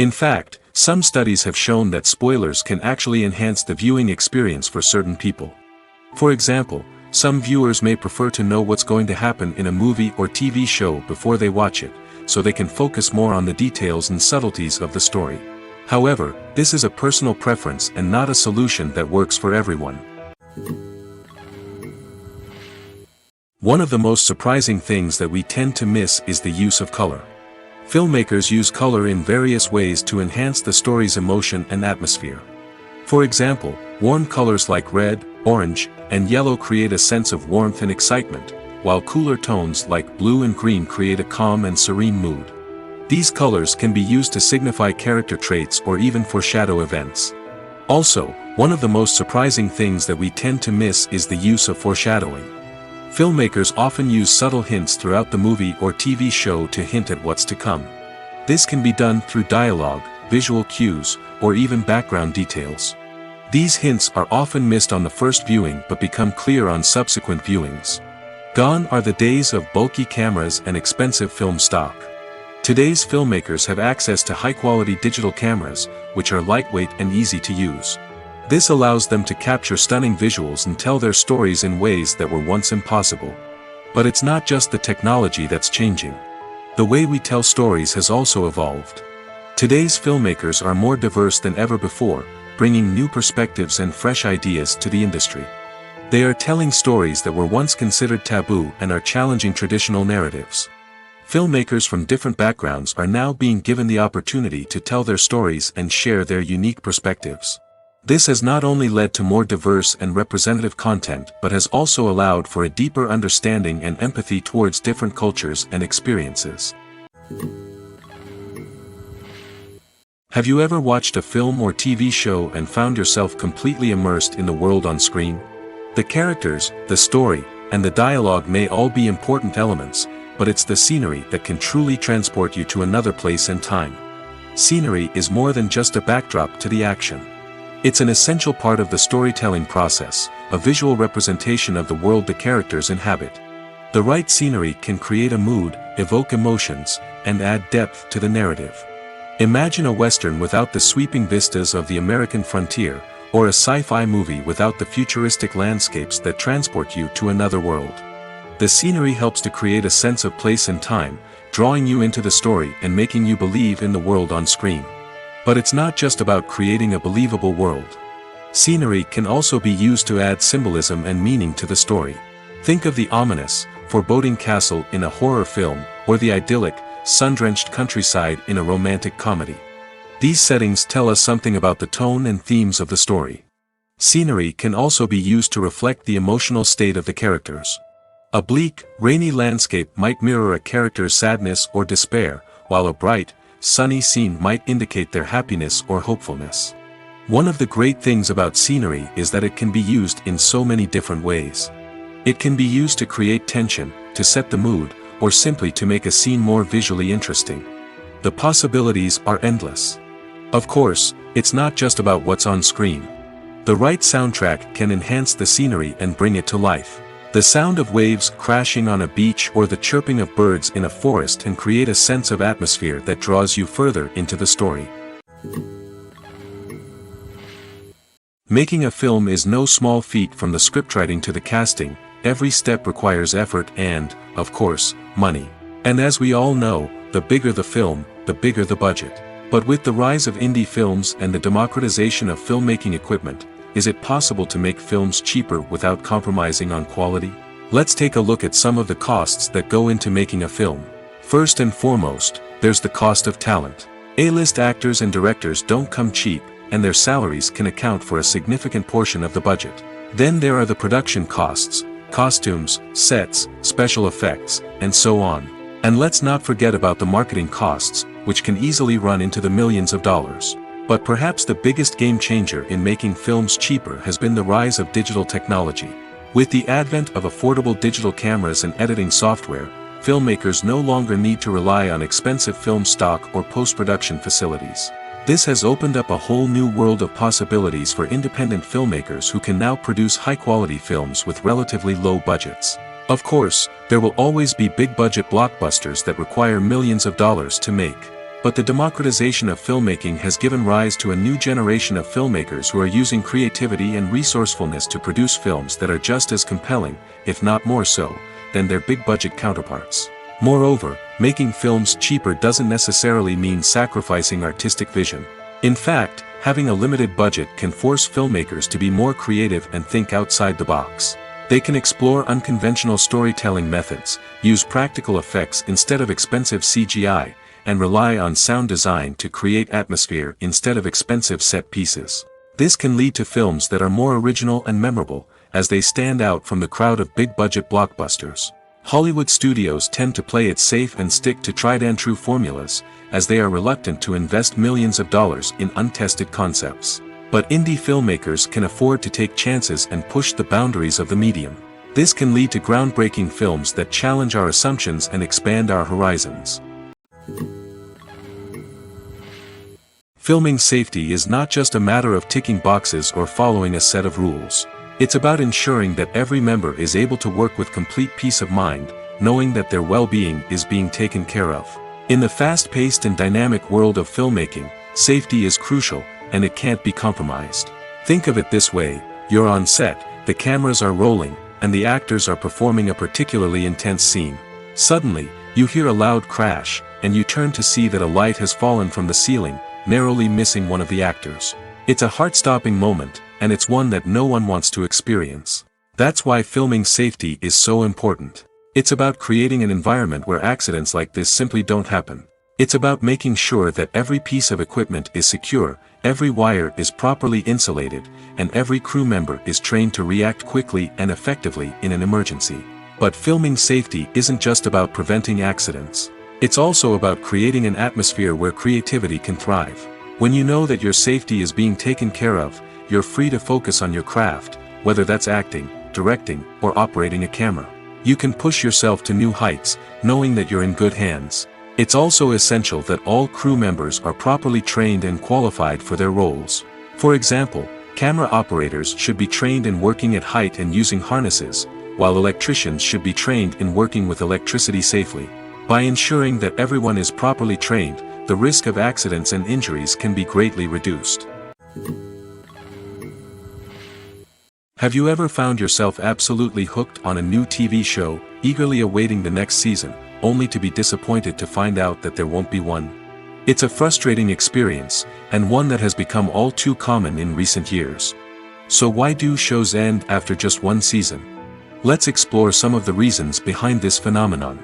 In fact, some studies have shown that spoilers can actually enhance the viewing experience for certain people. For example, some viewers may prefer to know what's going to happen in a movie or TV show before they watch it, so they can focus more on the details and subtleties of the story. However, this is a personal preference and not a solution that works for everyone. One of the most surprising things that we tend to miss is the use of color. Filmmakers use color in various ways to enhance the story's emotion and atmosphere. For example, warm colors like red, orange, and yellow create a sense of warmth and excitement, while cooler tones like blue and green create a calm and serene mood. These colors can be used to signify character traits or even foreshadow events. Also, one of the most surprising things that we tend to miss is the use of foreshadowing. Filmmakers often use subtle hints throughout the movie or TV show to hint at what's to come. This can be done through dialogue, visual cues, or even background details. These hints are often missed on the first viewing but become clear on subsequent viewings. Gone are the days of bulky cameras and expensive film stock. Today's filmmakers have access to high-quality digital cameras, which are lightweight and easy to use. This allows them to capture stunning visuals and tell their stories in ways that were once impossible. But it's not just the technology that's changing. The way we tell stories has also evolved. Today's filmmakers are more diverse than ever before, bringing new perspectives and fresh ideas to the industry. They are telling stories that were once considered taboo and are challenging traditional narratives. Filmmakers from different backgrounds are now being given the opportunity to tell their stories and share their unique perspectives. This has not only led to more diverse and representative content but has also allowed for a deeper understanding and empathy towards different cultures and experiences. Have you ever watched a film or TV show and found yourself completely immersed in the world on screen? The characters, the story, and the dialogue may all be important elements, but it's the scenery that can truly transport you to another place and time. Scenery is more than just a backdrop to the action. It's an essential part of the storytelling process, a visual representation of the world the characters inhabit. The right scenery can create a mood, evoke emotions, and add depth to the narrative. Imagine a Western without the sweeping vistas of the American frontier, or a sci-fi movie without the futuristic landscapes that transport you to another world. The scenery helps to create a sense of place and time, drawing you into the story and making you believe in the world on screen. But it's not just about creating a believable world. Scenery can also be used to add symbolism and meaning to the story. Think of the ominous, foreboding castle in a horror film, or the idyllic, sun-drenched countryside in a romantic comedy. These settings tell us something about the tone and themes of the story. Scenery can also be used to reflect the emotional state of the characters. A bleak, rainy landscape might mirror a character's sadness or despair, while a bright, sunny scene might indicate their happiness or hopefulness. One of the great things about scenery is that it can be used in so many different ways. It can be used to create tension, to set the mood, or simply to make a scene more visually interesting. The possibilities are endless. Of course, it's not just about what's on screen. The right soundtrack can enhance the scenery and bring it to life. The sound of waves crashing on a beach or the chirping of birds in a forest can create a sense of atmosphere that draws you further into the story. Making a film is no small feat. From the scriptwriting to the casting, every step requires effort and, of course, money. And as we all know, the bigger the film, the bigger the budget. But with the rise of indie films and the democratization of filmmaking equipment, is it possible to make films cheaper without compromising on quality? Let's take a look at some of the costs that go into making a film. First and foremost, there's the cost of talent. A-list actors and directors don't come cheap, and their salaries can account for a significant portion of the budget. Then there are the production costs, costumes, sets, special effects, and so on. And let's not forget about the marketing costs, which can easily run into the millions of dollars. But perhaps the biggest game changer in making films cheaper has been the rise of digital technology. With the advent of affordable digital cameras and editing software, filmmakers no longer need to rely on expensive film stock or post-production facilities. This has opened up a whole new world of possibilities for independent filmmakers who can now produce high-quality films with relatively low budgets. Of course, there will always be big-budget blockbusters that require millions of dollars to make. But the democratization of filmmaking has given rise to a new generation of filmmakers who are using creativity and resourcefulness to produce films that are just as compelling, if not more so, than their big-budget counterparts. Moreover, making films cheaper doesn't necessarily mean sacrificing artistic vision. In fact, having a limited budget can force filmmakers to be more creative and think outside the box. They can explore unconventional storytelling methods, use practical effects instead of expensive CGI, and rely on sound design to create atmosphere instead of expensive set pieces. This can lead to films that are more original and memorable, as they stand out from the crowd of big-budget blockbusters. Hollywood studios tend to play it safe and stick to tried-and-true formulas, as they are reluctant to invest millions of dollars in untested concepts. But indie filmmakers can afford to take chances and push the boundaries of the medium. This can lead to groundbreaking films that challenge our assumptions and expand our horizons. Filming safety is not just a matter of ticking boxes or following a set of rules. It's about ensuring that every member is able to work with complete peace of mind, knowing that their well-being is being taken care of. In the fast-paced and dynamic world of filmmaking, safety is crucial, and it can't be compromised. Think of it this way: you're on set, the cameras are rolling, and the actors are performing a particularly intense scene. Suddenly, you hear a loud crash, and you turn to see that a light has fallen from the ceiling, narrowly missing one of the actors. It's a heart-stopping moment, and it's one that no one wants to experience. That's why filming safety is so important. It's about creating an environment where accidents like this simply don't happen. It's about making sure that every piece of equipment is secure, every wire is properly insulated, and every crew member is trained to react quickly and effectively in an emergency. But filming safety isn't just about preventing accidents. It's also about creating an atmosphere where creativity can thrive. When you know that your safety is being taken care of, you're free to focus on your craft, whether that's acting, directing, or operating a camera. You can push yourself to new heights, knowing that you're in good hands. It's also essential that all crew members are properly trained and qualified for their roles. For example, camera operators should be trained in working at height and using harnesses, while electricians should be trained in working with electricity safely. By ensuring that everyone is properly trained, the risk of accidents and injuries can be greatly reduced. Have you ever found yourself absolutely hooked on a new TV show, eagerly awaiting the next season, only to be disappointed to find out that there won't be one? It's a frustrating experience, and one that has become all too common in recent years. So why do shows end after just one season? Let's explore some of the reasons behind this phenomenon.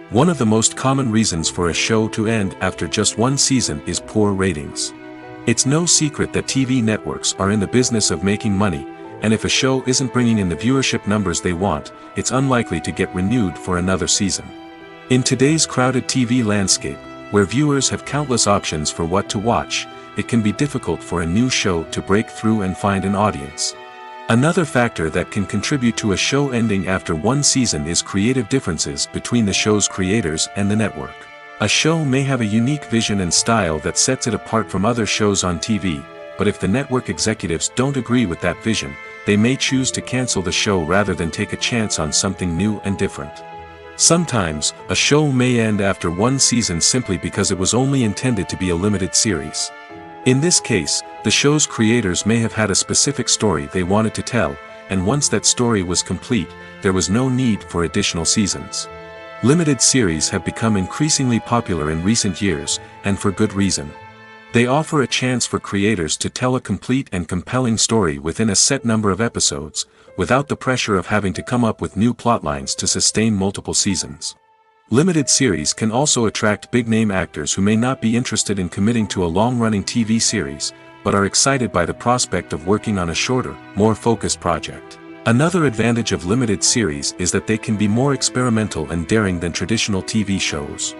One of the most common reasons for a show to end after just one season is poor ratings. It's no secret that TV networks are in the business of making money, and if a show isn't bringing in the viewership numbers they want, it's unlikely to get renewed for another season. In today's crowded TV landscape, where viewers have countless options for what to watch, it can be difficult for a new show to break through and find an audience. Another factor that can contribute to a show ending after one season is creative differences between the show's creators and the network. A show may have a unique vision and style that sets it apart from other shows on TV, but if the network executives don't agree with that vision, they may choose to cancel the show rather than take a chance on something new and different. Sometimes, a show may end after one season simply because it was only intended to be a limited series. In this case, the show's creators may have had a specific story they wanted to tell, and once that story was complete, there was no need for additional seasons. Limited series have become increasingly popular in recent years, and for good reason. They offer a chance for creators to tell a complete and compelling story within a set number of episodes, without the pressure of having to come up with new plotlines to sustain multiple seasons. Limited series can also attract big-name actors who may not be interested in committing to a long-running TV series, but are excited by the prospect of working on a shorter, more focused project. Another advantage of limited series is that they can be more experimental and daring than traditional TV shows.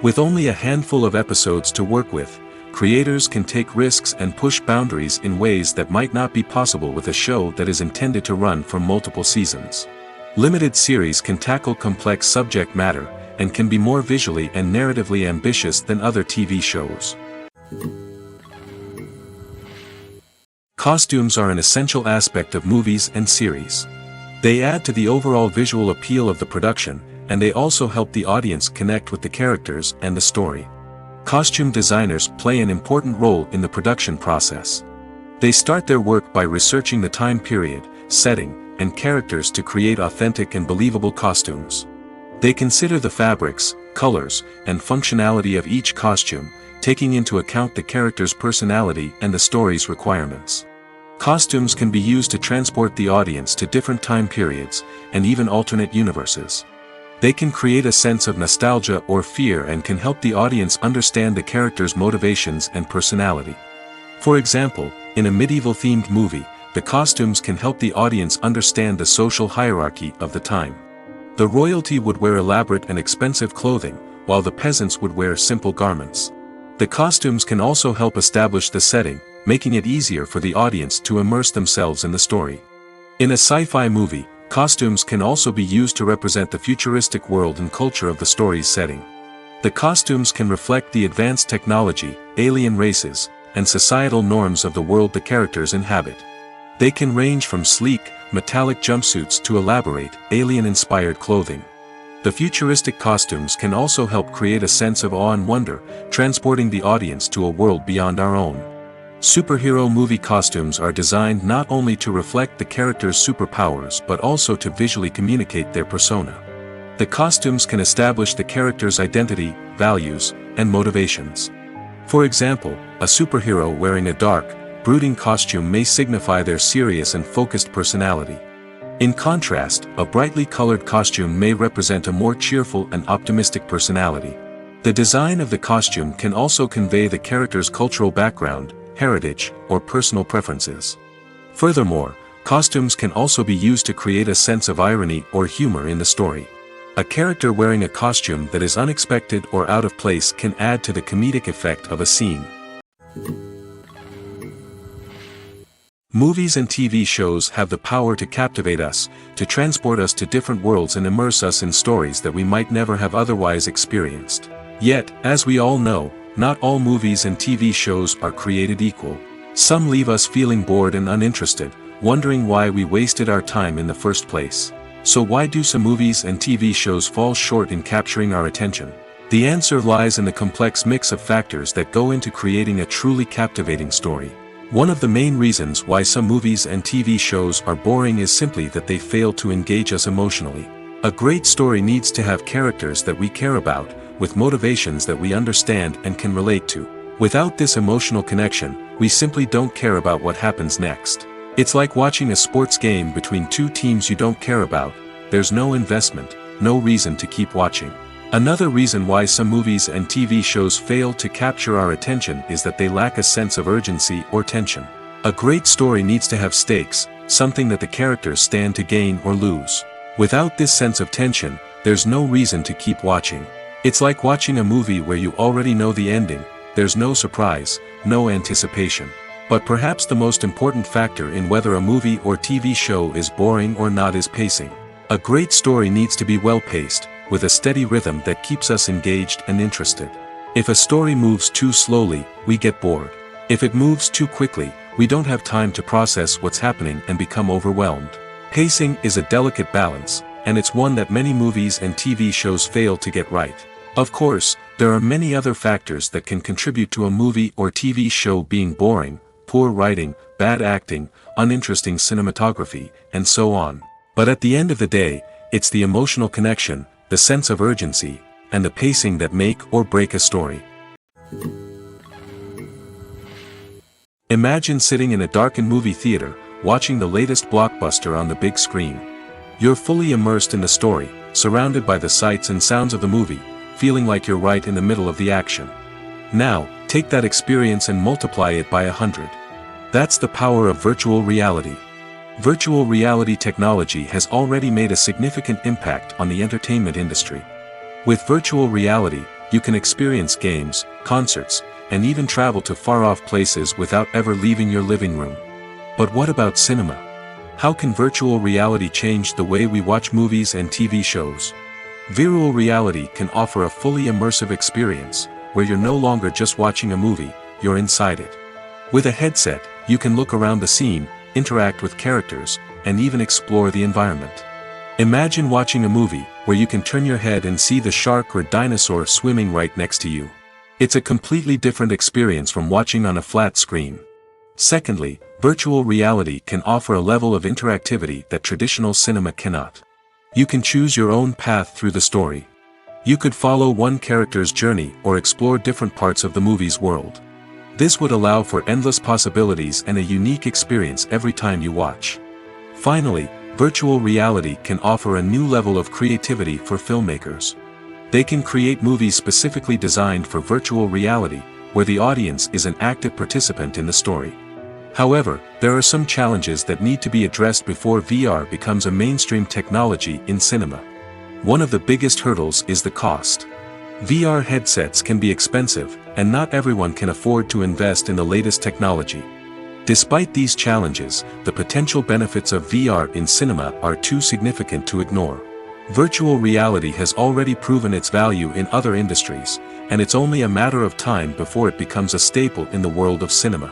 With only a handful of episodes to work with, creators can take risks and push boundaries in ways that might not be possible with a show that is intended to run for multiple seasons. Limited series can tackle complex subject matter, and can be more visually and narratively ambitious than other TV shows. Costumes are an essential aspect of movies and series. They add to the overall visual appeal of the production, and they also help the audience connect with the characters and the story. Costume designers play an important role in the production process. They start their work by researching the time period, setting, and characters to create authentic and believable costumes. They consider the fabrics, colors, and functionality of each costume, taking into account the character's personality and the story's requirements. Costumes can be used to transport the audience to different time periods, and even alternate universes. They can create a sense of nostalgia or fear and can help the audience understand the character's motivations and personality. For example, in a medieval-themed movie, the costumes can help the audience understand the social hierarchy of the time. The royalty would wear elaborate and expensive clothing, while the peasants would wear simple garments. The costumes can also help establish the setting, making it easier for the audience to immerse themselves in the story. In a sci-fi movie, costumes can also be used to represent the futuristic world and culture of the story's setting. The costumes can reflect the advanced technology, alien races, and societal norms of the world the characters inhabit. They can range from sleek, metallic jumpsuits to elaborate, alien-inspired clothing. The futuristic costumes can also help create a sense of awe and wonder, transporting the audience to a world beyond our own. Superhero movie costumes are designed not only to reflect the character's superpowers but also to visually communicate their persona. The costumes can establish the character's identity, values, and motivations. For example, a superhero wearing a dark, brooding costume may signify their serious and focused personality. In contrast, a brightly colored costume may represent a more cheerful and optimistic personality. The design of the costume can also convey the character's cultural background, heritage, or personal preferences. Furthermore, costumes can also be used to create a sense of irony or humor in the story. A character wearing a costume that is unexpected or out of place can add to the comedic effect of a scene. Movies and TV shows have the power to captivate us, to transport us to different worlds and immerse us in stories that we might never have otherwise experienced. Yet, as we all know, not all movies and TV shows are created equal. Some leave us feeling bored and uninterested, wondering why we wasted our time in the first place. So why do some movies and TV shows fall short in capturing our attention? The answer lies in the complex mix of factors that go into creating a truly captivating story. One of the main reasons why some movies and TV shows are boring is simply that they fail to engage us emotionally. A great story needs to have characters that we care about, with motivations that we understand and can relate to. Without this emotional connection, we simply don't care about what happens next. It's like watching a sports game between two teams you don't care about. There's no investment, no reason to keep watching. Another reason why some movies and TV shows fail to capture our attention is that they lack a sense of urgency or tension. A great story needs to have stakes, something that the characters stand to gain or lose. Without this sense of tension, there's no reason to keep watching. It's like watching a movie where you already know the ending. There's no surprise, no anticipation. But perhaps the most important factor in whether a movie or TV show is boring or not is pacing. A great story needs to be well-paced, with a steady rhythm that keeps us engaged and interested. If a story moves too slowly, we get bored. If it moves too quickly, we don't have time to process what's happening and become overwhelmed. Pacing is a delicate balance, and it's one that many movies and TV shows fail to get right. Of course, there are many other factors that can contribute to a movie or TV show being boring: poor writing, bad acting, uninteresting cinematography, and so on. But at the end of the day, it's the emotional connection, the sense of urgency, and the pacing that make or break a story. Imagine sitting in a darkened movie theater, watching the latest blockbuster on the big screen. You're fully immersed in the story, surrounded by the sights and sounds of the movie, feeling like you're right in the middle of the action. Now, take that experience and multiply it by 100. That's the power of virtual reality. Virtual reality technology has already made a significant impact on the entertainment industry. With virtual reality, you can experience games, concerts, and even travel to far-off places without ever leaving your living room. But what about cinema? How can virtual reality change the way we watch movies and TV shows? Virtual reality can offer a fully immersive experience, where you're no longer just watching a movie, you're inside it. With a headset, you can look around the scene, interact with characters, and even explore the environment. Imagine watching a movie where you can turn your head and see the shark or dinosaur swimming right next to you. It's a completely different experience from watching on a flat screen. Secondly, virtual reality can offer a level of interactivity that traditional cinema cannot. You can choose your own path through the story. You could follow one character's journey or explore different parts of the movie's world. This would allow for endless possibilities and a unique experience every time you watch. Finally, virtual reality can offer a new level of creativity for filmmakers. They can create movies specifically designed for virtual reality, where the audience is an active participant in the story. However, there are some challenges that need to be addressed before VR becomes a mainstream technology in cinema. One of the biggest hurdles is the cost. VR headsets can be expensive, and not everyone can afford to invest in the latest technology. Despite these challenges, the potential benefits of VR in cinema are too significant to ignore. Virtual reality has already proven its value in other industries, and it's only a matter of time before it becomes a staple in the world of cinema.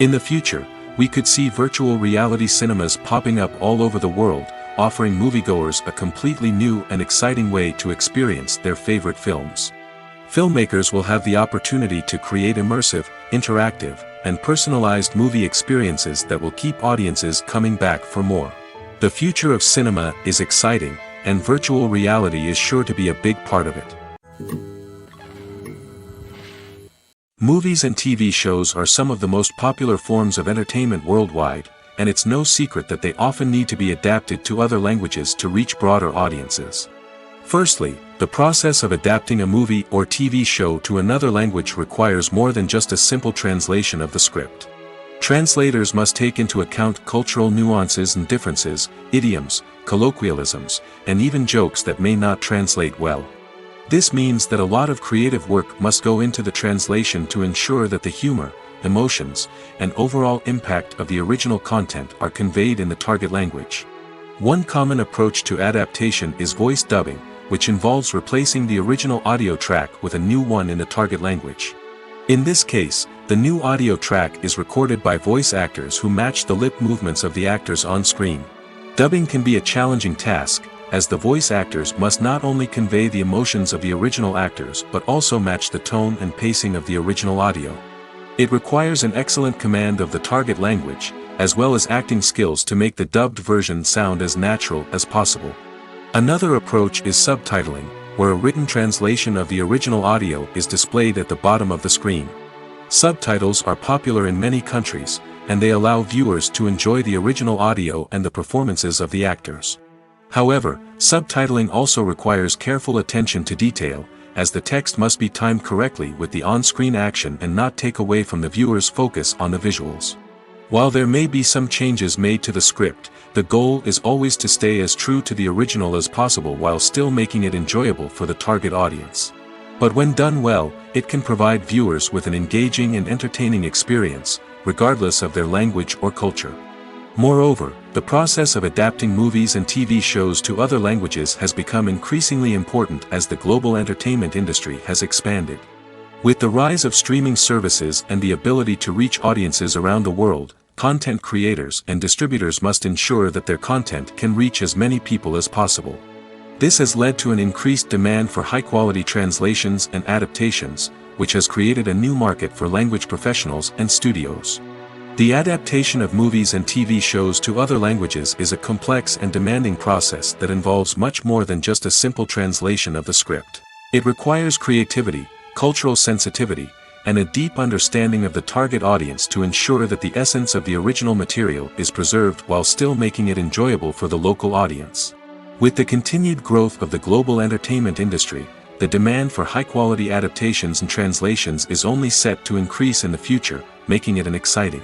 In the future, we could see virtual reality cinemas popping up all over the world, offering moviegoers a completely new and exciting way to experience their favorite films. Filmmakers will have the opportunity to create immersive, interactive, and personalized movie experiences that will keep audiences coming back for more. The future of cinema is exciting, and virtual reality is sure to be a big part of it. Movies and TV shows are some of the most popular forms of entertainment worldwide, and it's no secret that they often need to be adapted to other languages to reach broader audiences. Firstly, the process of adapting a movie or TV show to another language requires more than just a simple translation of the script. Translators must take into account cultural nuances and differences, idioms, colloquialisms, and even jokes that may not translate well. This means that a lot of creative work must go into the translation to ensure that the humor, emotions, and overall impact of the original content are conveyed in the target language. One common approach to adaptation is voice dubbing, which involves replacing the original audio track with a new one in the target language. In this case, the new audio track is recorded by voice actors who match the lip movements of the actors on screen. Dubbing can be a challenging task, as the voice actors must not only convey the emotions of the original actors but also match the tone and pacing of the original audio. It requires an excellent command of the target language, as well as acting skills to make the dubbed version sound as natural as possible. Another approach is subtitling, where a written translation of the original audio is displayed at the bottom of the screen. Subtitles are popular in many countries, and they allow viewers to enjoy the original audio and the performances of the actors. However, subtitling also requires careful attention to detail, as the text must be timed correctly with the on-screen action and not take away from the viewer's focus on the visuals. While there may be some changes made to the script, the goal is always to stay as true to the original as possible while still making it enjoyable for the target audience. But when done well, it can provide viewers with an engaging and entertaining experience, regardless of their language or culture. Moreover, the process of adapting movies and TV shows to other languages has become increasingly important as the global entertainment industry has expanded. With the rise of streaming services and the ability to reach audiences around the world, content creators and distributors must ensure that their content can reach as many people as possible. This has led to an increased demand for high-quality translations and adaptations, which has created a new market for language professionals and studios. The adaptation of movies and TV shows to other languages is a complex and demanding process that involves much more than just a simple translation of the script. It requires creativity, cultural sensitivity, and a deep understanding of the target audience to ensure that the essence of the original material is preserved while still making it enjoyable for the local audience. With the continued growth of the global entertainment industry, the demand for high-quality adaptations and translations is only set to increase in the future, making it exciting.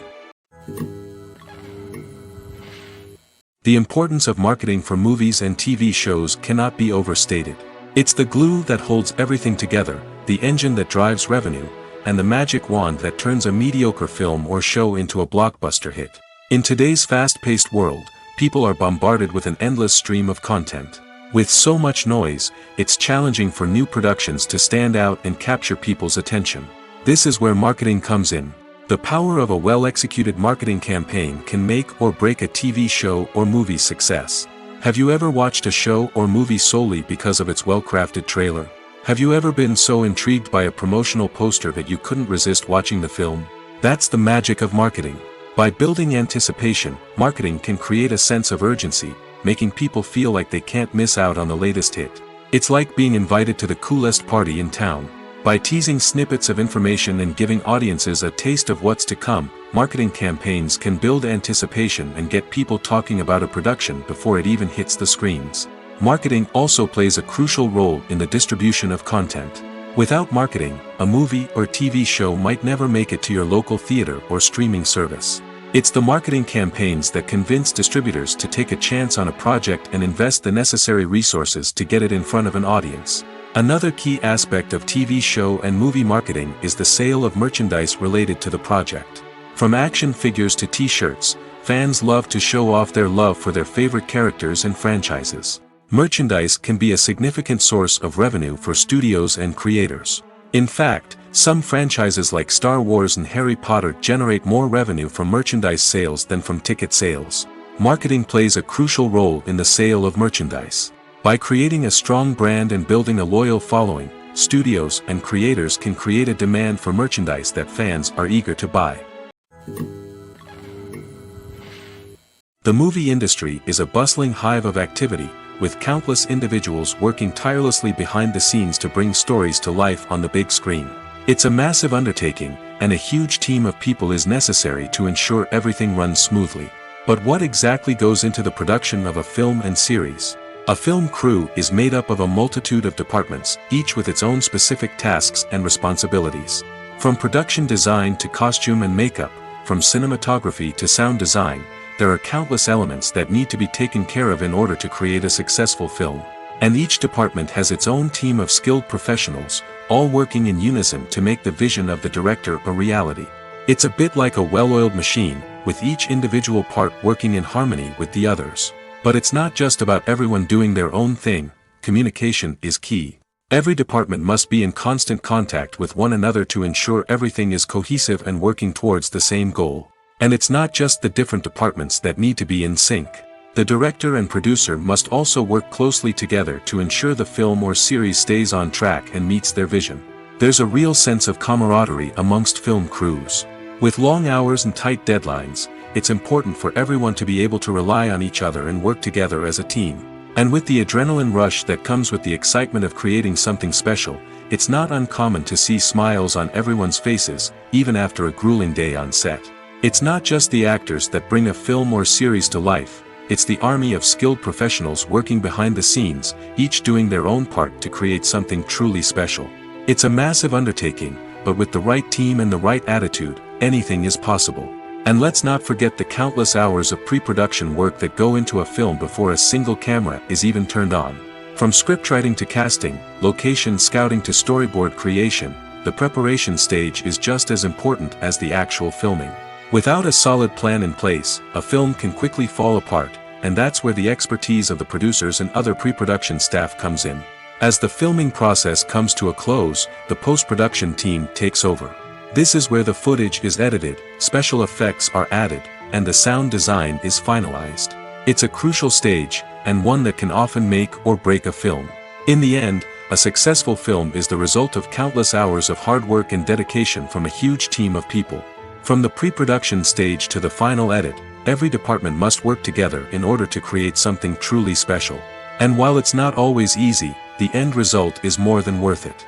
The importance of marketing for movies and TV shows cannot be overstated. It's the glue that holds everything together, the engine that drives revenue, and the magic wand that turns a mediocre film or show into a blockbuster hit. In today's fast-paced world, people are bombarded with an endless stream of content. With so much noise, it's challenging for new productions to stand out and capture people's attention. This is where marketing comes in. The power of a well-executed marketing campaign can make or break a TV show or movie's success. Have you ever watched a show or movie solely because of its well-crafted trailer? Have you ever been so intrigued by a promotional poster that you couldn't resist watching the film? That's the magic of marketing. By building anticipation, marketing can create a sense of urgency, making people feel like they can't miss out on the latest hit. It's like being invited to the coolest party in town. By teasing snippets of information and giving audiences a taste of what's to come, marketing campaigns can build anticipation and get people talking about a production before it even hits the screens. Marketing also plays a crucial role in the distribution of content. Without marketing, a movie or TV show might never make it to your local theater or streaming service. It's the marketing campaigns that convince distributors to take a chance on a project and invest the necessary resources to get it in front of an audience. Another key aspect of TV show and movie marketing is the sale of merchandise related to the project. From action figures to t-shirts, fans love to show off their love for their favorite characters and franchises. Merchandise can be a significant source of revenue for studios and creators. In fact, some franchises like Star Wars and Harry Potter generate more revenue from merchandise sales than from ticket sales. Marketing plays a crucial role in the sale of merchandise. By creating a strong brand and building a loyal following, studios and creators can create a demand for merchandise that fans are eager to buy. The movie industry is a bustling hive of activity, with countless individuals working tirelessly behind the scenes to bring stories to life on the big screen. It's a massive undertaking, and a huge team of people is necessary to ensure everything runs smoothly. But what exactly goes into the production of a film and series? A film crew is made up of a multitude of departments, each with its own specific tasks and responsibilities. From production design to costume and makeup, from cinematography to sound design, there are countless elements that need to be taken care of in order to create a successful film. And each department has its own team of skilled professionals, all working in unison to make the vision of the director a reality. It's a bit like a well-oiled machine, with each individual part working in harmony with the others. But it's not just about everyone doing their own thing. Communication is key. Every department must be in constant contact with one another to ensure everything is cohesive and working towards the same goal. And it's not just the different departments that need to be in sync. The director and producer must also work closely together to ensure the film or series stays on track and meets their vision. There's a real sense of camaraderie amongst film crews. With long hours and tight deadlines, it's important for everyone to be able to rely on each other and work together as a team. And with the adrenaline rush that comes with the excitement of creating something special, it's not uncommon to see smiles on everyone's faces, even after a grueling day on set. It's not just the actors that bring a film or series to life, it's the army of skilled professionals working behind the scenes, each doing their own part to create something truly special. It's a massive undertaking, but with the right team and the right attitude, anything is possible. And let's not forget the countless hours of pre-production work that go into a film before a single camera is even turned on. From scriptwriting to casting, location scouting to storyboard creation, the preparation stage is just as important as the actual filming. Without a solid plan in place, a film can quickly fall apart, and that's where the expertise of the producers and other pre-production staff comes in. As the filming process comes to a close, the post-production team takes over. This is where the footage is edited, special effects are added, and the sound design is finalized. It's a crucial stage, and one that can often make or break a film. In the end, a successful film is the result of countless hours of hard work and dedication from a huge team of people. From the pre-production stage to the final edit, every department must work together in order to create something truly special. And while it's not always easy, the end result is more than worth it.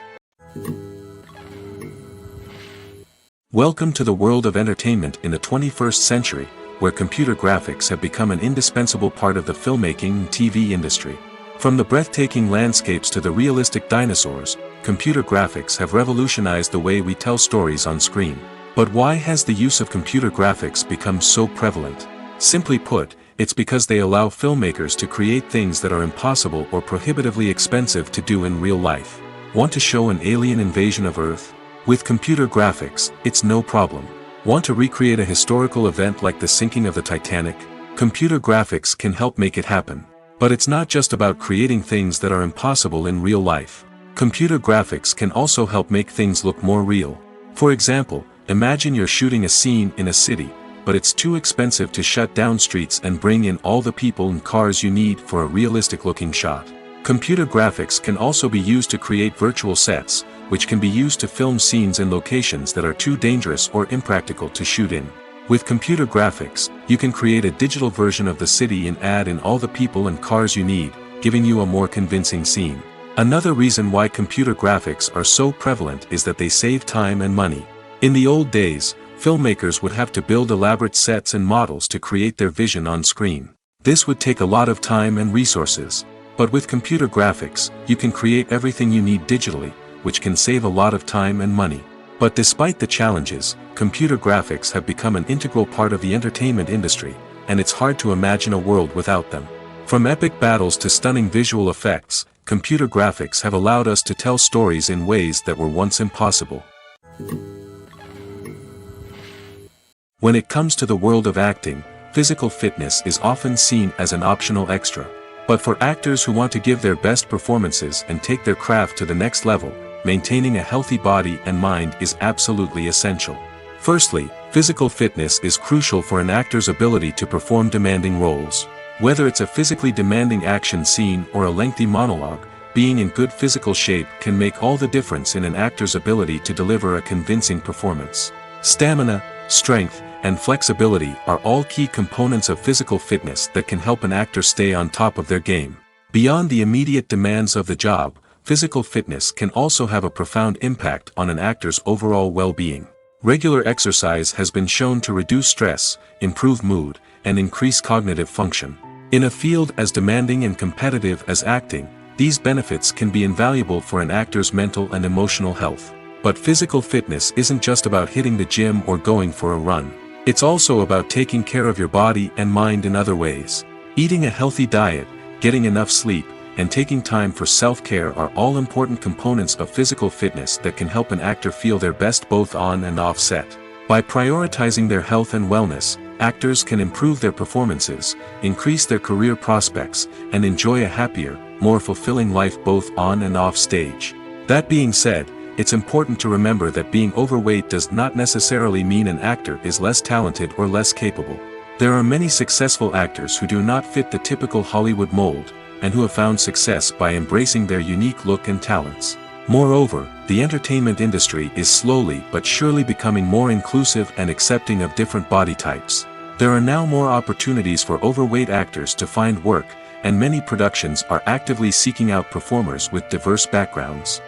Welcome to the world of entertainment in the 21st century, where computer graphics have become an indispensable part of the filmmaking and TV industry. From the breathtaking landscapes to the realistic dinosaurs, computer graphics have revolutionized the way we tell stories on screen. But why has the use of computer graphics become so prevalent? Simply put, it's because they allow filmmakers to create things that are impossible or prohibitively expensive to do in real life. Want to show an alien invasion of Earth? With computer graphics, it's no problem. Want to recreate a historical event like the sinking of the Titanic? Computer graphics can help make it happen. But it's not just about creating things that are impossible in real life. Computer graphics can also help make things look more real. For example, imagine you're shooting a scene in a city, but it's too expensive to shut down streets and bring in all the people and cars you need for a realistic-looking shot. Computer graphics can also be used to create virtual sets, which can be used to film scenes in locations that are too dangerous or impractical to shoot in. With computer graphics, you can create a digital version of the city and add in all the people and cars you need, giving you a more convincing scene. Another reason why computer graphics are so prevalent is that they save time and money. In the old days, filmmakers would have to build elaborate sets and models to create their vision on screen. This would take a lot of time and resources. But with computer graphics, you can create everything you need digitally, which can save a lot of time and money. But despite the challenges, computer graphics have become an integral part of the entertainment industry, and it's hard to imagine a world without them. From epic battles to stunning visual effects, computer graphics have allowed us to tell stories in ways that were once impossible. When it comes to the world of acting, physical fitness is often seen as an optional extra. But for actors who want to give their best performances and take their craft to the next level, maintaining a healthy body and mind is absolutely essential. Firstly, physical fitness is crucial for an actor's ability to perform demanding roles. Whether it's a physically demanding action scene or a lengthy monologue, being in good physical shape can make all the difference in an actor's ability to deliver a convincing performance. Stamina, strength, and flexibility are all key components of physical fitness that can help an actor stay on top of their game. Beyond the immediate demands of the job, physical fitness can also have a profound impact on an actor's overall well-being. Regular exercise has been shown to reduce stress, improve mood, and increase cognitive function. In a field as demanding and competitive as acting, these benefits can be invaluable for an actor's mental and emotional health. But physical fitness isn't just about hitting the gym or going for a run. It's also about taking care of your body and mind in other ways. Eating a healthy diet, getting enough sleep, and taking time for self-care are all important components of physical fitness that can help an actor feel their best both on and off set. By prioritizing their health and wellness, actors can improve their performances, increase their career prospects, and enjoy a happier, more fulfilling life both on and off stage. That being said, it's important to remember that being overweight does not necessarily mean an actor is less talented or less capable. There are many successful actors who do not fit the typical Hollywood mold, and who have found success by embracing their unique look and talents. Moreover, the entertainment industry is slowly but surely becoming more inclusive and accepting of different body types. There are now more opportunities for overweight actors to find work, and many productions are actively seeking out performers with diverse backgrounds.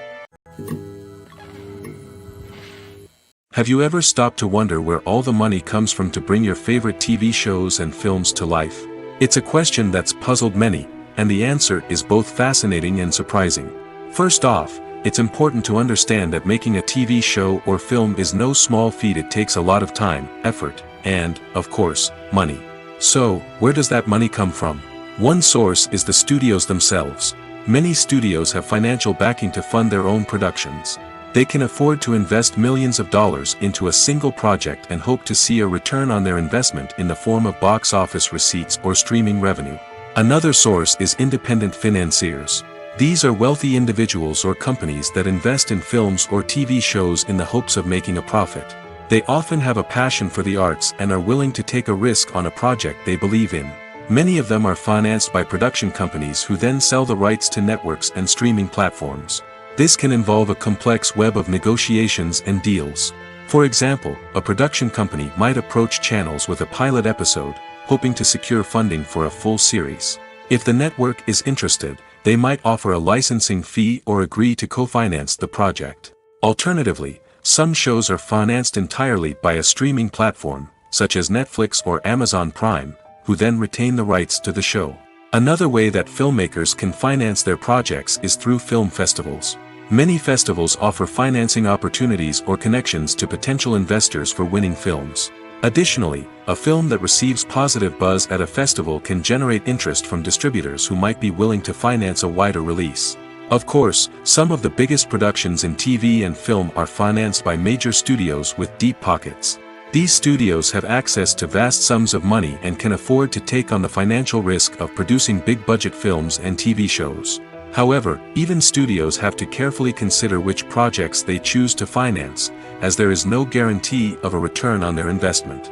Have you ever stopped to wonder where all the money comes from to bring your favorite TV shows and films to life? It's a question that's puzzled many, and the answer is both fascinating and surprising. First off, it's important to understand that making a TV show or film is no small feat. It takes a lot of time, effort, and, of course, money. So, where does that money come from? One source is the studios themselves. Many studios have financial backing to fund their own productions. They can afford to invest millions of dollars into a single project and hope to see a return on their investment in the form of box office receipts or streaming revenue. Another source is independent financiers. These are wealthy individuals or companies that invest in films or TV shows in the hopes of making a profit. They often have a passion for the arts and are willing to take a risk on a project they believe in. Many of them are financed by production companies who then sell the rights to networks and streaming platforms. This can involve a complex web of negotiations and deals. For example, a production company might approach channels with a pilot episode, hoping to secure funding for a full series. If the network is interested, they might offer a licensing fee or agree to co-finance the project. Alternatively, some shows are financed entirely by a streaming platform, such as Netflix or Amazon Prime, who then retain the rights to the show. Another way that filmmakers can finance their projects is through film festivals. Many festivals offer financing opportunities or connections to potential investors for winning films. Additionally, a film that receives positive buzz at a festival can generate interest from distributors who might be willing to finance a wider release. Of course, some of the biggest productions in TV and film are financed by major studios with deep pockets. These studios have access to vast sums of money and can afford to take on the financial risk of producing big-budget films and TV shows. However, even studios have to carefully consider which projects they choose to finance, as there is no guarantee of a return on their investment.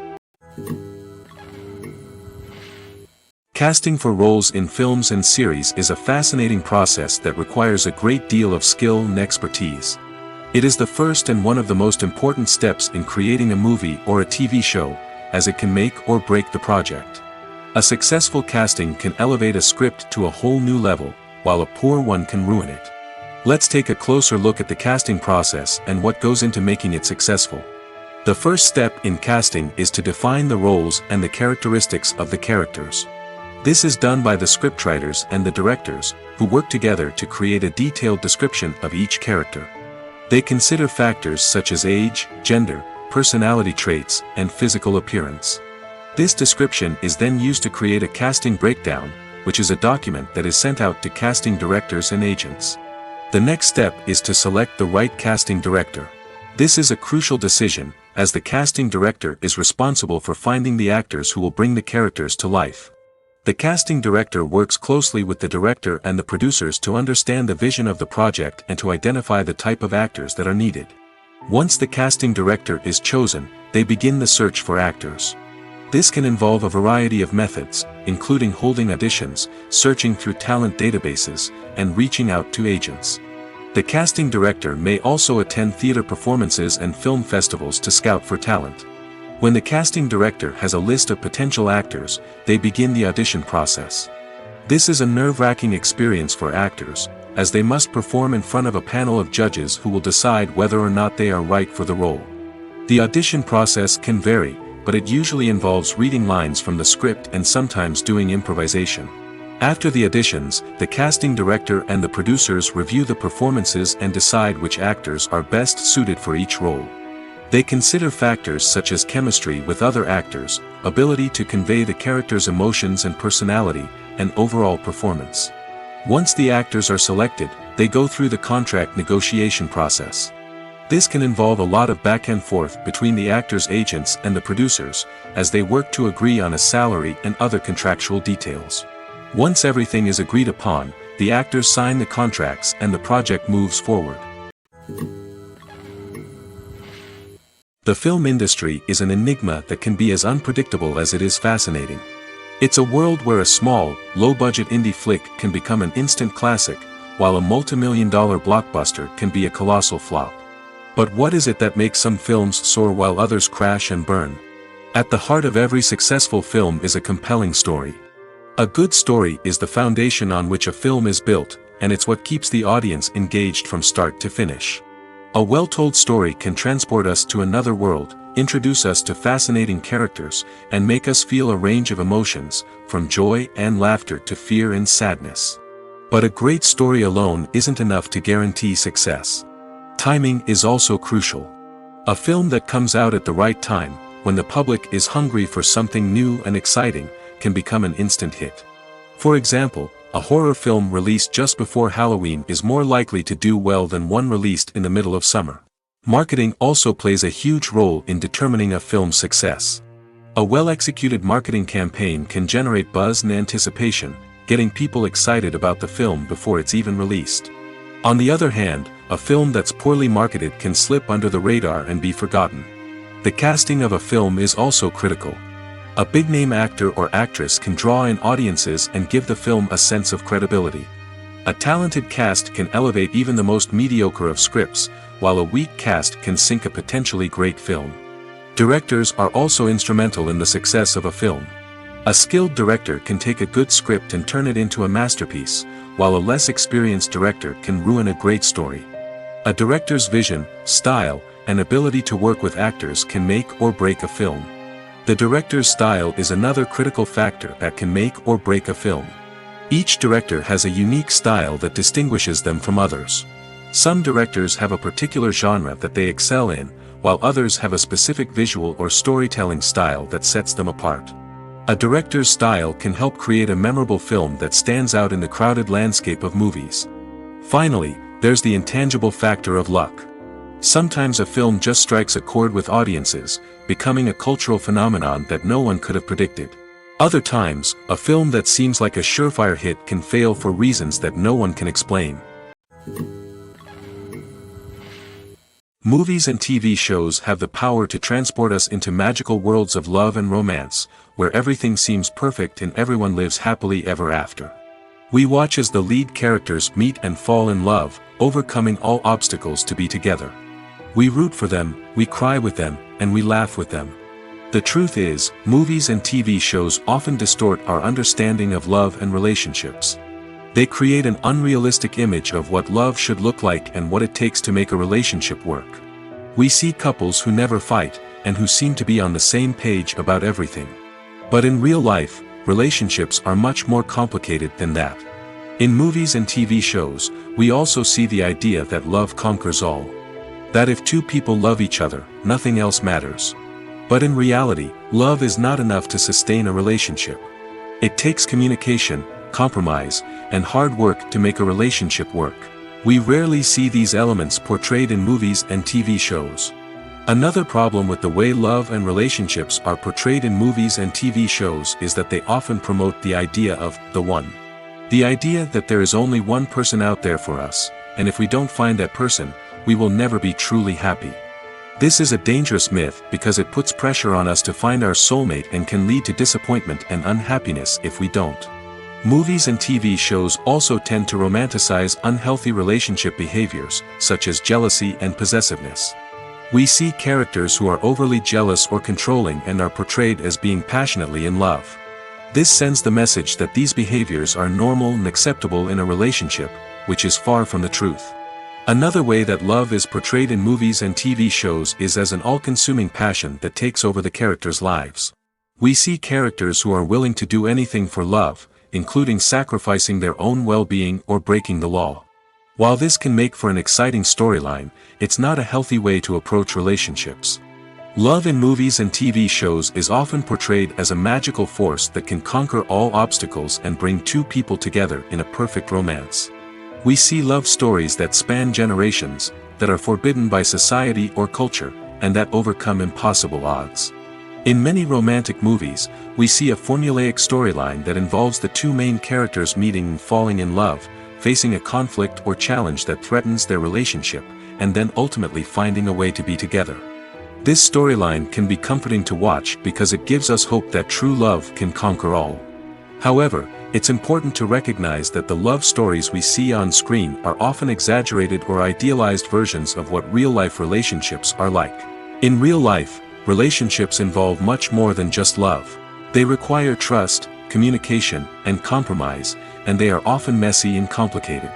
Casting for roles in films and series is a fascinating process that requires a great deal of skill and expertise. It is the first and one of the most important steps in creating a movie or a TV show, as it can make or break the project. A successful casting can elevate a script to a whole new level, while a poor one can ruin it. Let's take a closer look at the casting process and what goes into making it successful. The first step in casting is to define the roles and the characteristics of the characters. This is done by the scriptwriters and the directors, who work together to create a detailed description of each character. They consider factors such as age, gender, personality traits, and physical appearance. This description is then used to create a casting breakdown, which is a document that is sent out to casting directors and agents. The next step is to select the right casting director. This is a crucial decision, as the casting director is responsible for finding the actors who will bring the characters to life. The casting director works closely with the director and the producers to understand the vision of the project and to identify the type of actors that are needed. Once the casting director is chosen, they begin the search for actors. This can involve a variety of methods, including holding auditions, searching through talent databases, and reaching out to agents. The casting director may also attend theater performances and film festivals to scout for talent. When the casting director has a list of potential actors, they begin the audition process. This is a nerve-wracking experience for actors, as they must perform in front of a panel of judges who will decide whether or not they are right for the role. The audition process can vary, but it usually involves reading lines from the script and sometimes doing improvisation. After the auditions, the casting director and the producers review the performances and decide which actors are best suited for each role. They consider factors such as chemistry with other actors, ability to convey the character's emotions and personality, and overall performance. Once the actors are selected, they go through the contract negotiation process. This can involve a lot of back and forth between the actors' agents and the producers, as they work to agree on a salary and other contractual details. Once everything is agreed upon, the actors sign the contracts and the project moves forward. The film industry is an enigma that can be as unpredictable as it is fascinating. It's a world where a small, low-budget indie flick can become an instant classic, while a multi-million-dollar blockbuster can be a colossal flop. But what is it that makes some films soar while others crash and burn? At the heart of every successful film is a compelling story. A good story is the foundation on which a film is built, and it's what keeps the audience engaged from start to finish. A well-told story can transport us to another world, introduce us to fascinating characters, and make us feel a range of emotions, from joy and laughter to fear and sadness. But a great story alone isn't enough to guarantee success. Timing is also crucial. A film that comes out at the right time, when the public is hungry for something new and exciting, can become an instant hit. For example, a horror film released just before Halloween is more likely to do well than one released in the middle of summer. Marketing also plays a huge role in determining a film's success. A well-executed marketing campaign can generate buzz and anticipation, getting people excited about the film before it's even released. On the other hand, a film that's poorly marketed can slip under the radar and be forgotten. The casting of a film is also critical. A big-name actor or actress can draw in audiences and give the film a sense of credibility. A talented cast can elevate even the most mediocre of scripts, while a weak cast can sink a potentially great film. Directors are also instrumental in the success of a film. A skilled director can take a good script and turn it into a masterpiece, while a less experienced director can ruin a great story. A director's vision, style, and ability to work with actors can make or break a film. The director's style is another critical factor that can make or break a film. Each director has a unique style that distinguishes them from others. Some directors have a particular genre that they excel in, while others have a specific visual or storytelling style that sets them apart. A director's style can help create a memorable film that stands out in the crowded landscape of movies. Finally, there's the intangible factor of luck. Sometimes a film just strikes a chord with audiences, becoming a cultural phenomenon that no one could have predicted. Other times, a film that seems like a surefire hit can fail for reasons that no one can explain. Movies and TV shows have the power to transport us into magical worlds of love and romance, where everything seems perfect and everyone lives happily ever after. We watch as the lead characters meet and fall in love, overcoming all obstacles to be together. We root for them, we cry with them, and we laugh with them. The truth is, movies and TV shows often distort our understanding of love and relationships. They create an unrealistic image of what love should look like and what it takes to make a relationship work. We see couples who never fight, and who seem to be on the same page about everything. But in real life, relationships are much more complicated than that. In movies and TV shows, we also see the idea that love conquers all. That if two people love each other, nothing else matters. But in reality, love is not enough to sustain a relationship. It takes communication, compromise, and hard work to make a relationship work. We rarely see these elements portrayed in movies and TV shows. Another problem with the way love and relationships are portrayed in movies and TV shows is that they often promote the idea of the one. The idea that there is only one person out there for us, and if we don't find that person, we will never be truly happy. This is a dangerous myth because it puts pressure on us to find our soulmate and can lead to disappointment and unhappiness if we don't. Movies and TV shows also tend to romanticize unhealthy relationship behaviors, such as jealousy and possessiveness. We see characters who are overly jealous or controlling and are portrayed as being passionately in love. This sends the message that these behaviors are normal and acceptable in a relationship, which is far from the truth. Another way that love is portrayed in movies and TV shows is as an all-consuming passion that takes over the characters' lives. We see characters who are willing to do anything for love, including sacrificing their own well-being or breaking the law. While this can make for an exciting storyline, it's not a healthy way to approach relationships. Love in movies and TV shows is often portrayed as a magical force that can conquer all obstacles and bring two people together in a perfect romance. We see love stories that span generations, that are forbidden by society or culture, and that overcome impossible odds. In many romantic movies, we see a formulaic storyline that involves the two main characters meeting and falling in love, facing a conflict or challenge that threatens their relationship, and then ultimately finding a way to be together. This storyline can be comforting to watch because it gives us hope that true love can conquer all. However, it's important to recognize that the love stories we see on screen are often exaggerated or idealized versions of what real-life relationships are like. In real life, relationships involve much more than just love. They require trust, communication, and compromise, and they are often messy and complicated.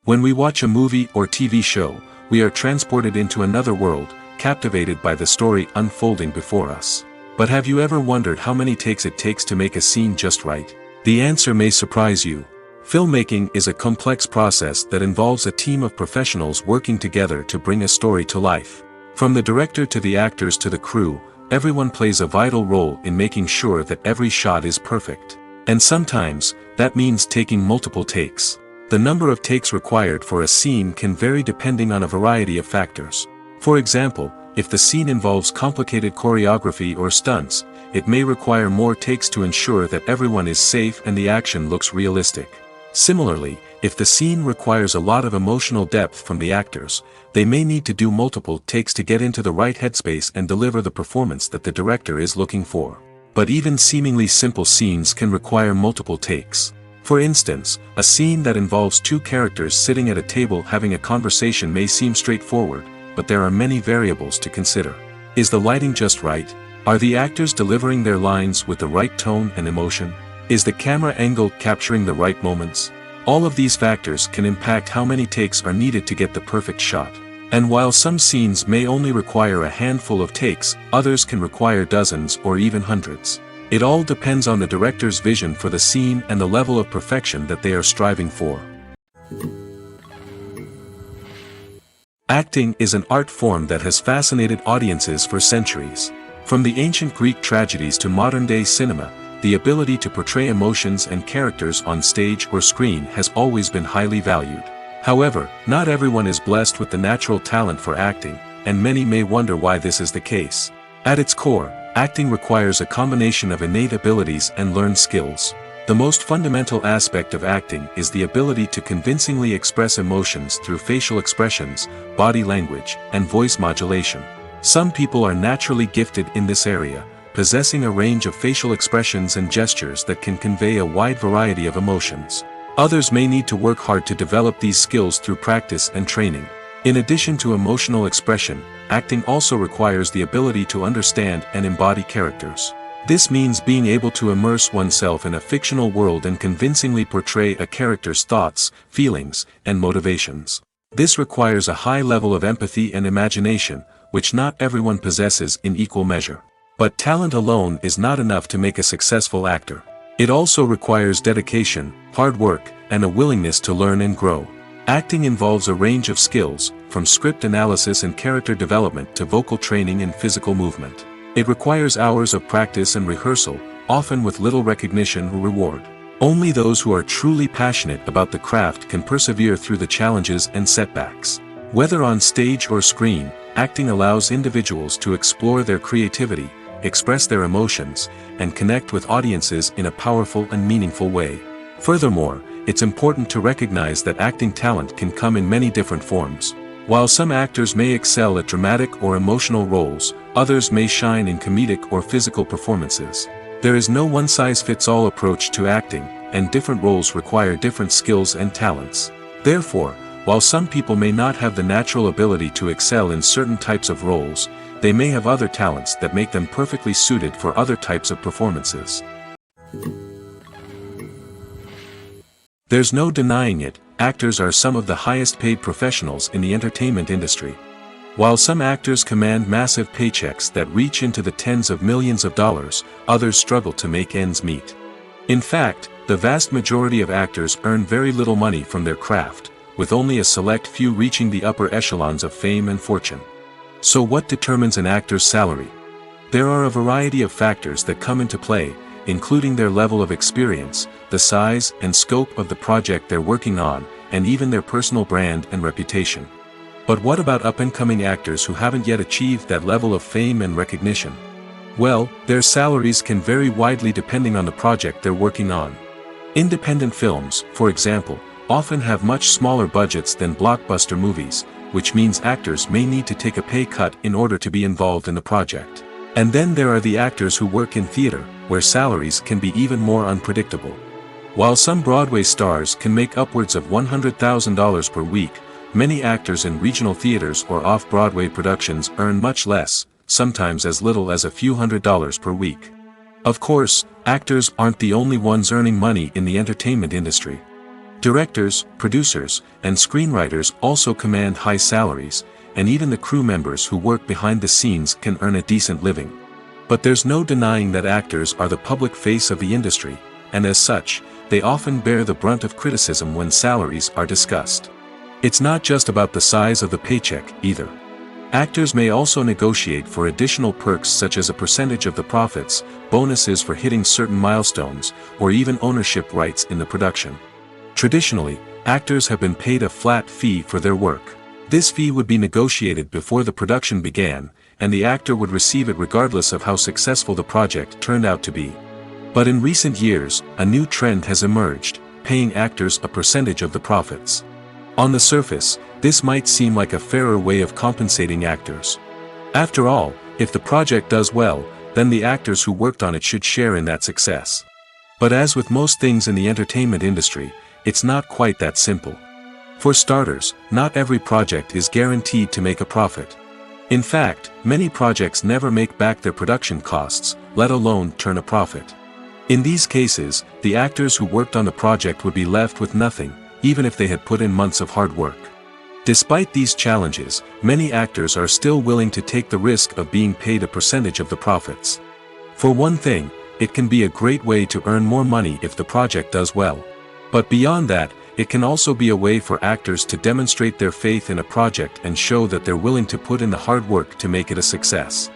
When we watch a movie or TV show, we are transported into another world, captivated by the story unfolding before us. But have you ever wondered how many takes it takes to make a scene just right? The answer may surprise you. Filmmaking is a complex process that involves a team of professionals working together to bring a story to life. From the director to the actors to the crew, everyone plays a vital role in making sure that every shot is perfect. And sometimes, that means taking multiple takes. The number of takes required for a scene can vary depending on a variety of factors. For example, if the scene involves complicated choreography or stunts, it may require more takes to ensure that everyone is safe and the action looks realistic. Similarly, if the scene requires a lot of emotional depth from the actors, they may need to do multiple takes to get into the right headspace and deliver the performance that the director is looking for. But even seemingly simple scenes can require multiple takes. For instance, a scene that involves two characters sitting at a table having a conversation may seem straightforward, but there are many variables to consider. Is the lighting just right? Are the actors delivering their lines with the right tone and emotion? Is the camera angle capturing the right moments? All of these factors can impact how many takes are needed to get the perfect shot. And while some scenes may only require a handful of takes, others can require dozens or even hundreds. It all depends on the director's vision for the scene and the level of perfection that they are striving for. Acting is an art form that has fascinated audiences for centuries. From the ancient Greek tragedies to modern-day cinema, the ability to portray emotions and characters on stage or screen has always been highly valued. However, not everyone is blessed with the natural talent for acting, and many may wonder why this is the case. At its core, acting requires a combination of innate abilities and learned skills. The most fundamental aspect of acting is the ability to convincingly express emotions through facial expressions, body language, and voice modulation. Some people are naturally gifted in this area, possessing a range of facial expressions and gestures that can convey a wide variety of emotions. Others may need to work hard to develop these skills through practice and training. In addition to emotional expression, acting also requires the ability to understand and embody characters. This means being able to immerse oneself in a fictional world and convincingly portray a character's thoughts, feelings, and motivations. This requires a high level of empathy and imagination, which not everyone possesses in equal measure. But talent alone is not enough to make a successful actor. It also requires dedication, hard work, and a willingness to learn and grow. Acting involves a range of skills, from script analysis and character development to vocal training and physical movement. It requires hours of practice and rehearsal, often with little recognition or reward. Only those who are truly passionate about the craft can persevere through the challenges and setbacks. Whether on stage or screen, acting allows individuals to explore their creativity, express their emotions, and connect with audiences in a powerful and meaningful way. Furthermore, it's important to recognize that acting talent can come in many different forms. While some actors may excel at dramatic or emotional roles, others may shine in comedic or physical performances. There is no one-size-fits-all approach to acting, and different roles require different skills and talents. Therefore, while some people may not have the natural ability to excel in certain types of roles, they may have other talents that make them perfectly suited for other types of performances. There's no denying it, actors are some of the highest paid professionals in the entertainment industry. While some actors command massive paychecks that reach into the tens of millions of dollars, others struggle to make ends meet. In fact, the vast majority of actors earn very little money from their craft, with only a select few reaching the upper echelons of fame and fortune. So what determines an actor's salary? There are a variety of factors that come into play, including their level of experience, the size and scope of the project they're working on, and even their personal brand and reputation. But what about up-and-coming actors who haven't yet achieved that level of fame and recognition? Well, their salaries can vary widely depending on the project they're working on. Independent films, for example, often have much smaller budgets than blockbuster movies, which means actors may need to take a pay cut in order to be involved in the project. And then there are the actors who work in theater, where salaries can be even more unpredictable. While some Broadway stars can make upwards of $100,000 per week, many actors in regional theaters or off-Broadway productions earn much less, sometimes as little as a few $100s per week. Of course, actors aren't the only ones earning money in the entertainment industry. Directors, producers, and screenwriters also command high salaries, and even the crew members who work behind the scenes can earn a decent living. But there's no denying that actors are the public face of the industry, and as such, they often bear the brunt of criticism when salaries are discussed. It's not just about the size of the paycheck, either. Actors may also negotiate for additional perks such as a percentage of the profits, bonuses for hitting certain milestones, or even ownership rights in the production. Traditionally, actors have been paid a flat fee for their work. This fee would be negotiated before the production began, and the actor would receive it regardless of how successful the project turned out to be. But in recent years, a new trend has emerged, paying actors a percentage of the profits. On the surface, this might seem like a fairer way of compensating actors. After all, if the project does well, then the actors who worked on it should share in that success. But as with most things in the entertainment industry, it's not quite that simple. For starters, not every project is guaranteed to make a profit. In fact, many projects never make back their production costs, let alone turn a profit. In these cases, the actors who worked on the project would be left with nothing, even if they had put in months of hard work. Despite these challenges, many actors are still willing to take the risk of being paid a percentage of the profits. For one thing, it can be a great way to earn more money if the project does well. But beyond that, it can also be a way for actors to demonstrate their faith in a project and show that they're willing to put in the hard work to make it a success.